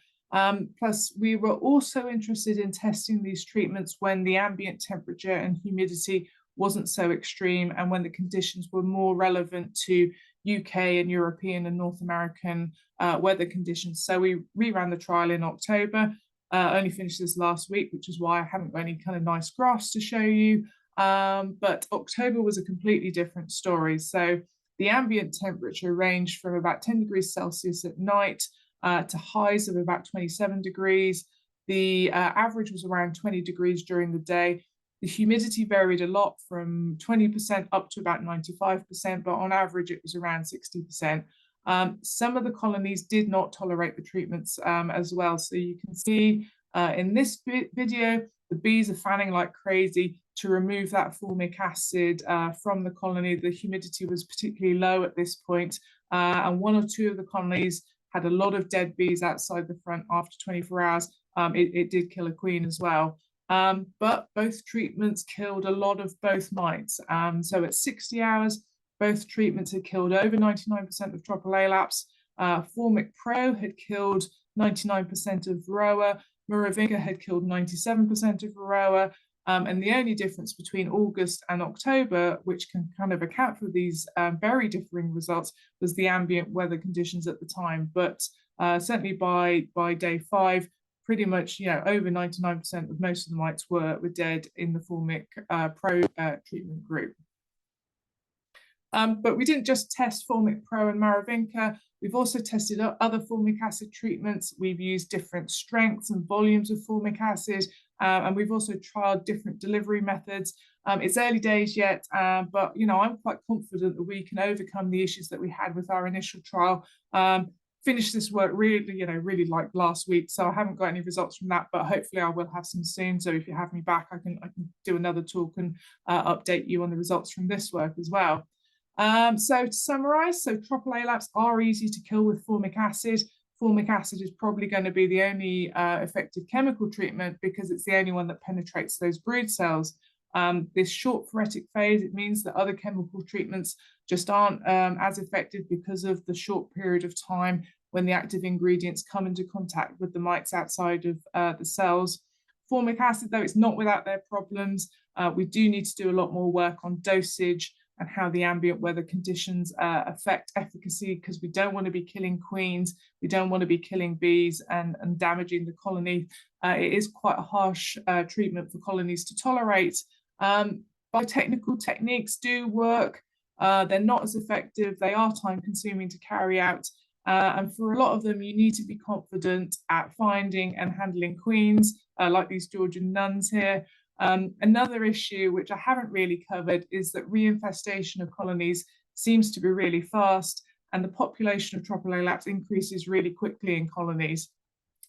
[SPEAKER 2] Plus, we were also interested in testing these treatments when the ambient temperature and humidity wasn't so extreme and when the conditions were more relevant to UK and European and North American weather conditions. So we reran the trial in October, only finished this last week, which is why I haven't got any kind of nice graphs to show you. But October was a completely different story. So the ambient temperature ranged from about 10 degrees Celsius at night to highs of about 27 degrees. The average was around 20 degrees during the day. The humidity varied a lot from 20% up to about 95%, but on average it was around 60%. Some of the colonies did not tolerate the treatments as well. So you can see in this video, the bees are fanning like crazy to remove that formic acid from the colony. The humidity was particularly low at this point, and 1 or 2 of the colonies had a lot of dead bees outside the front after 24 hours. It did kill a queen as well. But both treatments killed a lot of both mites. So at 60 hours, both treatments had killed over 99% of Tropilaelaps. Formic Pro had killed 99% of Varroa. Muravinka had killed 97% of Varroa. And the only difference between August and October, which can kind of account for these very differing results, was the ambient weather conditions at the time. But certainly by day 5, pretty much, over 99% of most of the mites were dead in the Formic Pro treatment group. But we didn't just test Formic Pro and Muravinka. We've also tested other formic acid treatments. We've used different strengths and volumes of formic acid, and we've also trialed different delivery methods. It's early days yet, but I'm quite confident that we can overcome the issues that we had with our initial trial. Finished this work really like last week, so I haven't got any results from that, but hopefully I will have some soon. So if you have me back, I can do another talk and update you on the results from this work as well. So to summarize, Tropilaelaps are easy to kill with formic acid. Formic acid is probably going to be the only effective chemical treatment because it's the only one that penetrates those brood cells. This short phoretic phase, it means that other chemical treatments just aren't as effective because of the short period of time when the active ingredients come into contact with the mites outside of the cells. Formic acid, though, it's not without their problems. We do need to do a lot more work on dosage and how the ambient weather conditions affect efficacy, because we don't want to be killing queens, we don't want to be killing bees and damaging the colony. It is quite a harsh treatment for colonies to tolerate. Biotechnical techniques do work. They're not as effective. They are time consuming to carry out. And for a lot of them, you need to be confident at finding and handling queens, like these Georgian nuns here. Another issue, which I haven't really covered, is that reinfestation of colonies seems to be really fast, and the population of Tropilaelaps increases really quickly in colonies.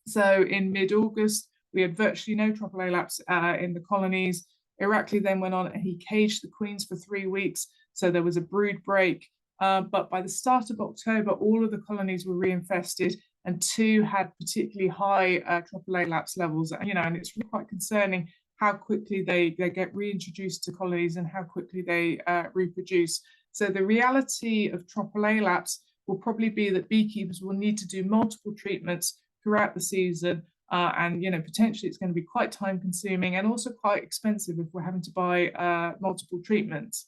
[SPEAKER 2] So in mid-August, we had virtually no Tropilaelaps in the colonies. Irakli then went on and he caged the queens for 3 weeks, so there was a brood break. But by the start of October, all of the colonies were reinfested, and 2 had particularly high Tropilaelaps levels. And it's really quite concerning how quickly they get reintroduced to colonies and how quickly they reproduce. So the reality of Tropilaelaps will probably be that beekeepers will need to do multiple treatments throughout the season. And potentially it's going to be quite time consuming and also quite expensive if we're having to buy multiple treatments.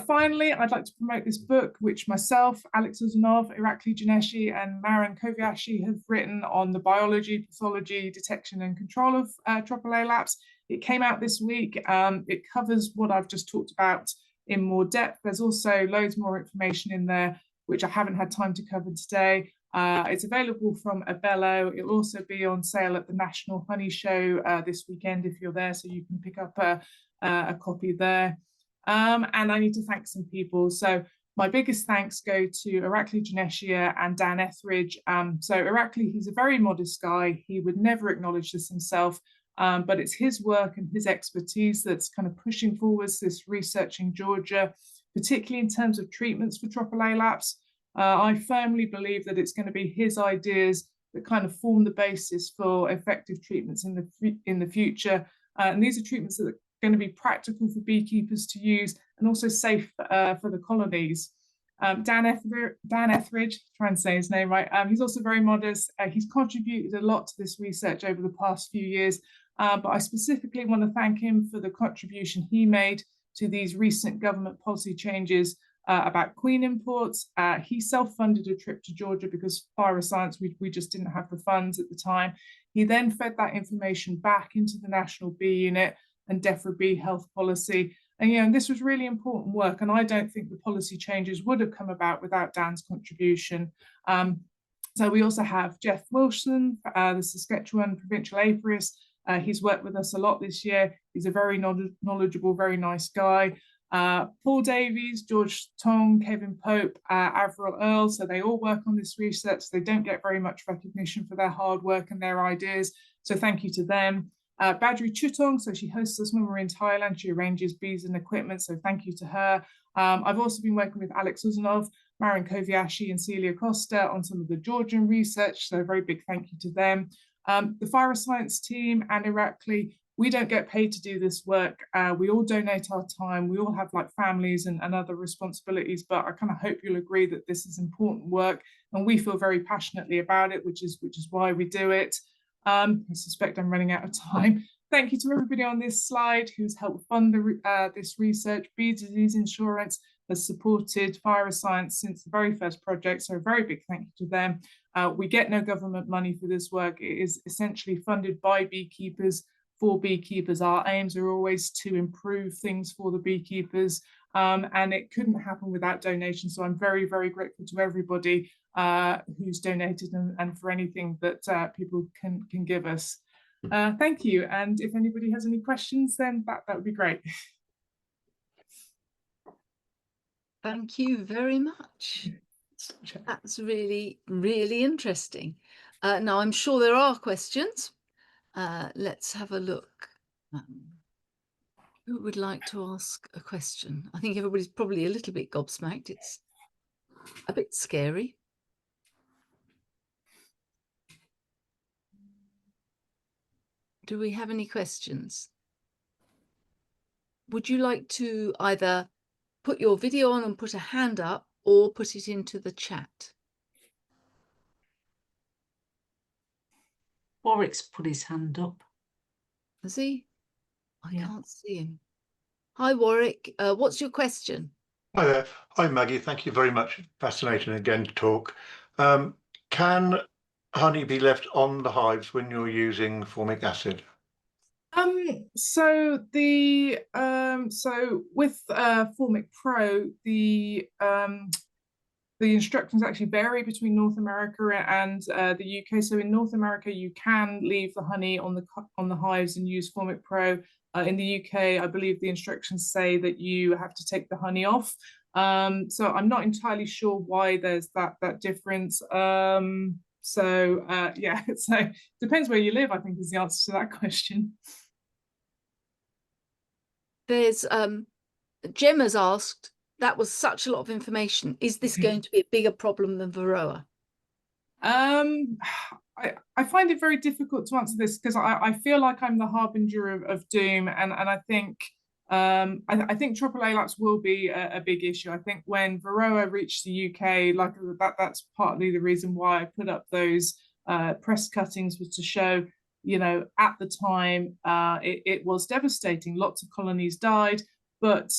[SPEAKER 2] Finally, I'd like to promote this book, which myself, Alex Uzunov, Irakli Janeshi, and Maren Koviashi have written on the biology, pathology, detection, and control of Tropilaelaps. It came out this week. It covers what I've just talked about in more depth. There's also loads more information in there, which I haven't had time to cover today. It's available from Abello. It'll also be on sale at the National Honey Show this weekend if you're there, so you can pick up a copy there. And I need to thank some people. So my biggest thanks go to Irakli Janeshia and Dan Etheridge. So Irakli, he's a very modest guy. He would never acknowledge this himself, but it's his work and his expertise that's kind of pushing forwards this research in Georgia, particularly in terms of treatments for Tropilaelaps. I firmly believe that it's going to be his ideas that kind of form the basis for effective treatments in the future. And these are treatments that are going to be practical for beekeepers to use and also safe for the colonies. Dan Etheridge, trying to say his name right, he's also very modest. He's contributed a lot to this research over the past few years, but I specifically want to thank him for the contribution he made to these recent government policy changes about queen imports. He self-funded a trip to Georgia because Science, we just didn't have the funds at the time. He then fed that information back into the National Bee Unit and DEFRA Bee Health Policy. And this was really important work, and I don't think the policy changes would have come about without Dan's contribution. So we also have Jeff Wilson, the Saskatchewan provincial apiarist. He's worked with us a lot this year. He's a very knowledgeable, very nice guy. Paul Davies, George Tong, Kevin Pope, Avril Earl, so they all work on this research. They don't get very much recognition for their hard work and their ideas, so thank you to them. Badri Chutong, so she hosts us when we're in Thailand. She arranges bees and equipment, so thank you to her. I've also been working with Alex Uzunov, Maren Koviashi, and Celia Costa on some of the Georgian research, so a very big thank you to them. The Science team and Irakli, we don't get paid to do this work. We all donate our time. We all have families and other responsibilities, but I kind of hope you'll agree that this is important work, and we feel very passionately about it, which is why we do it. I suspect I'm running out of time. Thank you to everybody on this slide who's helped fund this research. Bee Disease Insurance has supported Science since the very first project, so a very big thank you to them. We get no government money for this work. It is essentially funded by beekeepers for beekeepers. Our aims are always to improve things for the beekeepers, and it couldn't happen without donations. So I'm very, very grateful to everybody who's donated and for anything that people can give us. Thank you. And if anybody has any questions, then that would be great.
[SPEAKER 1] Thank you very much. That's really, really interesting. Now, I'm sure there are questions. Let's have a look. Who would like to ask a question? I think everybody's probably a little bit gobsmacked. It's a bit scary. Do we have any questions? Would you like to either put your video on and put a hand up or put it into the chat?
[SPEAKER 3] Warwick's put his hand up.
[SPEAKER 1] Has he? I
[SPEAKER 3] Yeah.
[SPEAKER 1] can't see him. Hi, Warwick. What's your question?
[SPEAKER 4] Hi there. Hi, Maggie. Thank you very much. Fascinating again to talk. Can honey be left on the hives when you're using formic acid?
[SPEAKER 2] So with Formic Pro, the instructions actually vary between North America and the UK. So in North America, you can leave the honey on the hives and use Formic Pro. In the UK, I believe the instructions say that you have to take the honey off. So I'm not entirely sure why there's that difference. Yeah, so depends where you live, I think, is the answer to that question.
[SPEAKER 1] There's Gemma's asked, that was such a lot of information. Is this going to be a bigger problem than Varroa?
[SPEAKER 2] Um, I find it very difficult to answer this because I feel like I'm the harbinger of doom, and I think I think Tropilaelaps will be a big issue. I think when Varroa reached the UK, like that's partly the reason why I put up those press cuttings, was to show, you know, at the time it was devastating. Lots of colonies died, but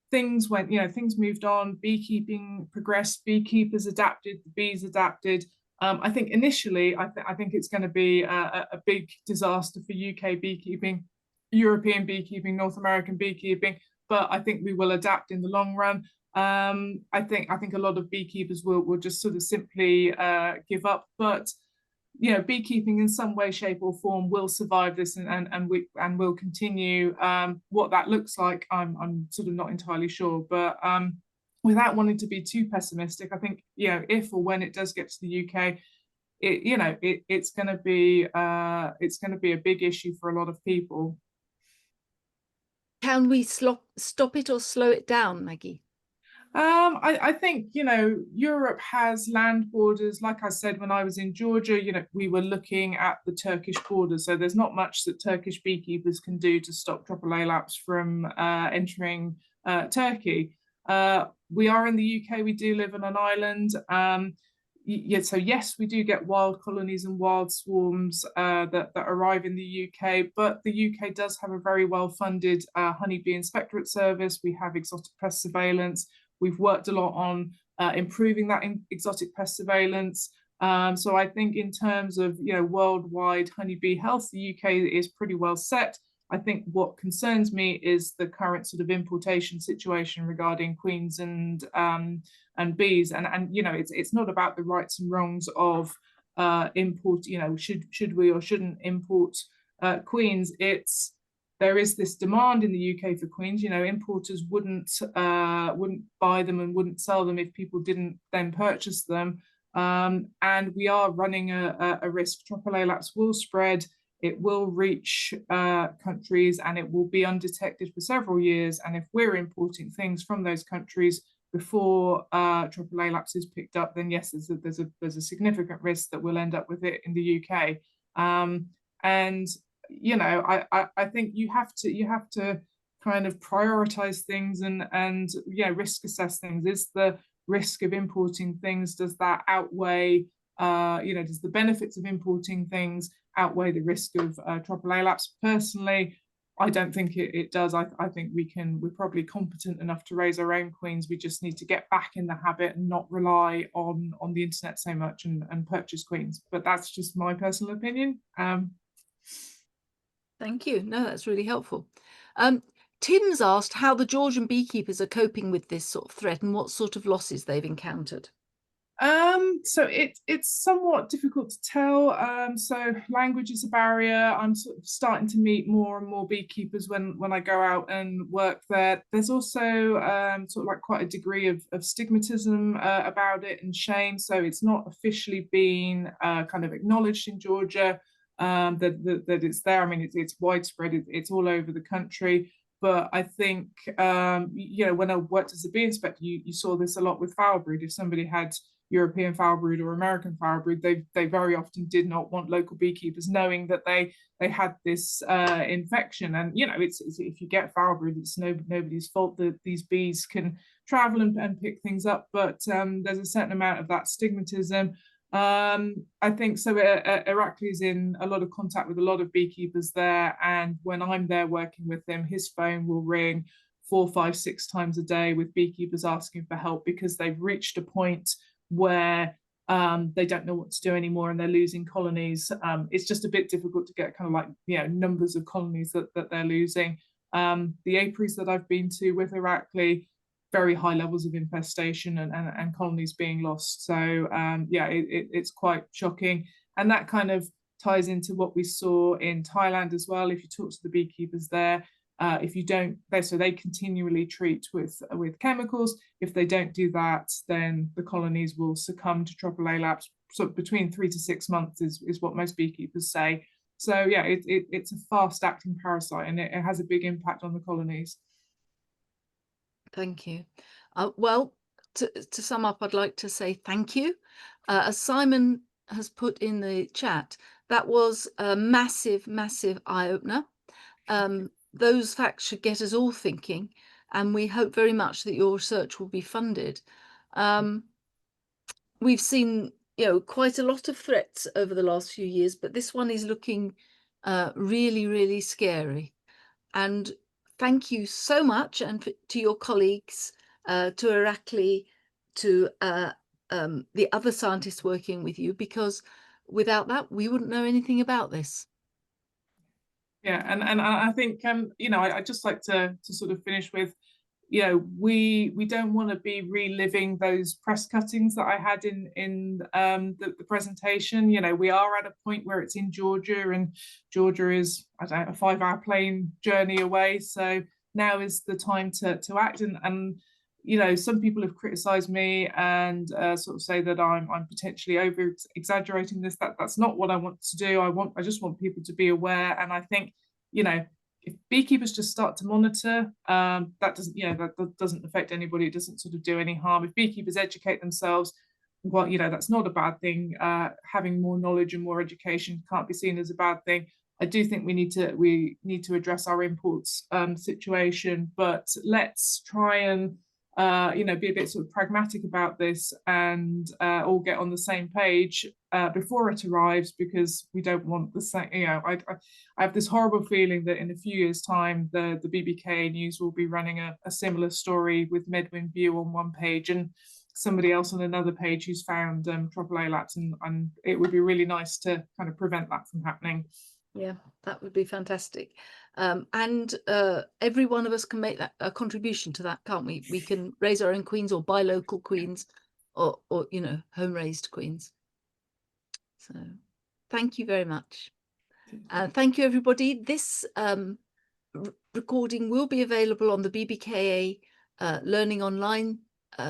[SPEAKER 2] things went, you know, things moved on, beekeeping progressed, beekeepers adapted, the bees adapted. I think initially, I think it's going to be a big disaster for UK beekeeping, European beekeeping, North American beekeeping, but I think we will adapt in the long run. I think a lot of beekeepers will just sort of simply give up, but you know, beekeeping in some way, shape, or form will survive this, and will continue. What that looks like, I'm sort of not entirely sure, but without wanting to be too pessimistic, I think, you know, if or when it does get to the UK, it's going to be a big issue for a lot of people.
[SPEAKER 1] Can we stop it or slow it down, Maggie?
[SPEAKER 2] I think, you know, Europe has land borders. Like I said, when I was in Georgia, you know, we were looking at the Turkish border. So there's not much that Turkish beekeepers can do to stop Tropilaelaps from entering Turkey. We are in the UK, we do live on an island. Yeah, so yes, we do get wild colonies and wild swarms that arrive in the UK, but the UK does have a very well-funded honeybee inspectorate service. We have exotic pest surveillance. We've worked a lot on improving that exotic pest surveillance. So I think in terms of, you know, worldwide honeybee health, the UK is pretty well set. I think what concerns me is the current sort of importation situation regarding queens and bees, and you know, it's not about the rights and wrongs of import. You know, should we or shouldn't import queens? It's there is this demand in the UK for queens. You know, importers wouldn't buy them and wouldn't sell them if people didn't then purchase them. And we are running a risk. Tropilaelaps will spread. It will reach countries, and it will be undetected for several years. And if we're importing things from those countries before Tropilaelaps is picked up, then yes, there's a significant risk that we'll end up with it in the UK. And you know, I think you have to kind of prioritize things and yeah, risk assess things. Is the risk of importing things, does that outweigh you know, does the benefits of importing things outweigh the risk of Tropilaelaps? Personally, I don't think it does. I think we're probably competent enough to raise our own queens. We just need to get back in the habit and not rely on the internet so much and purchase queens. But that's just my personal opinion.
[SPEAKER 1] Thank you. No, that's really helpful. Tim's asked how the Georgian beekeepers are coping with this sort of threat and what sort of losses they've encountered.
[SPEAKER 2] So it's somewhat difficult to tell. So language is a barrier. I'm sort of starting to meet more and more beekeepers when I go out and work there. There's also sort of like quite a degree of stigmatism about it and shame. So it's not officially been kind of acknowledged in Georgia that it's there. I mean, it's widespread. It's all over the country. But I think, you know, when I worked as a bee inspector, you saw this a lot with foul brood. If somebody had European foul brood or American foul brood, they very often did not want local beekeepers knowing that they had this infection. And you know, it's if you get foul brood, it's nobody's fault that these bees can travel and pick things up. But there's a certain amount of that stigmatism. I think so. Irakli is in a lot of contact with a lot of beekeepers there, and when I'm there working with him, his phone will ring 4, 5, 6 times a day with beekeepers asking for help because they've reached a point where they don't know what to do anymore and they're losing colonies. It's just a bit difficult to get kind of like, you know, numbers of colonies that they're losing. The apiaries that I've been to with Irakli, very high levels of infestation and colonies being lost. So yeah, it's quite shocking. And that kind of ties into what we saw in Thailand as well. If you talk to the beekeepers there, if you don't, they continually treat with chemicals. If they don't do that, then the colonies will succumb to Tropilaelaps. So between 3 to 6 months is what most beekeepers say. So yeah, it's a fast-acting parasite, and it has a big impact on the colonies.
[SPEAKER 1] Thank you. Well, to sum up, I'd like to say thank you. As Simon has put in the chat, that was a massive, massive eye-opener. Those facts should get us all thinking, and we hope very much that your research will be funded. We've seen, quite a lot of threats over the last few years, but this one is looking really, really scary. And thank you so much, and to your colleagues, to Irakli, to the other scientists working with you, because without that, we wouldn't know anything about this.
[SPEAKER 2] Yeah, and I think I'd just like to sort of finish with, we don't want to be reliving those press cuttings that I had in the presentation. We are at a point where it's in Georgia, and Georgia is, I don't know, a 5-hour plane journey away. So now is the time to act. And some people have criticized me and sort of say that I'm potentially over exaggerating this. That's not what I want to do. I just want people to be aware. And I think, if beekeepers just start to monitor, that doesn't affect anybody. It doesn't sort of do any harm. If beekeepers educate themselves, well, that's not a bad thing. Having more knowledge and more education can't be seen as a bad thing. I do think we need to address our imports situation, but let's try and be a bit sort of pragmatic about this and all get on the same page before it arrives, because we don't want the same. I have this horrible feeling that in a few years' time, the BBK News will be running a similar story with Medwin View on one page and somebody else on another page who's found Tropilaelaps, and it would be really nice to kind of prevent that from happening.
[SPEAKER 1] Yeah, that would be fantastic. And every one of us can make a contribution to that, can't we? We can raise our own queens or buy local queens, or home-raised queens. So thank you very much. Thank you, everybody. This recording will be available on the BBKA Learning Online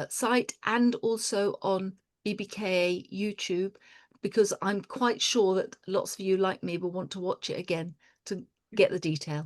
[SPEAKER 1] site, and also on BBKA YouTube, because I'm quite sure that lots of you, like me, will want to watch it again to get the detail.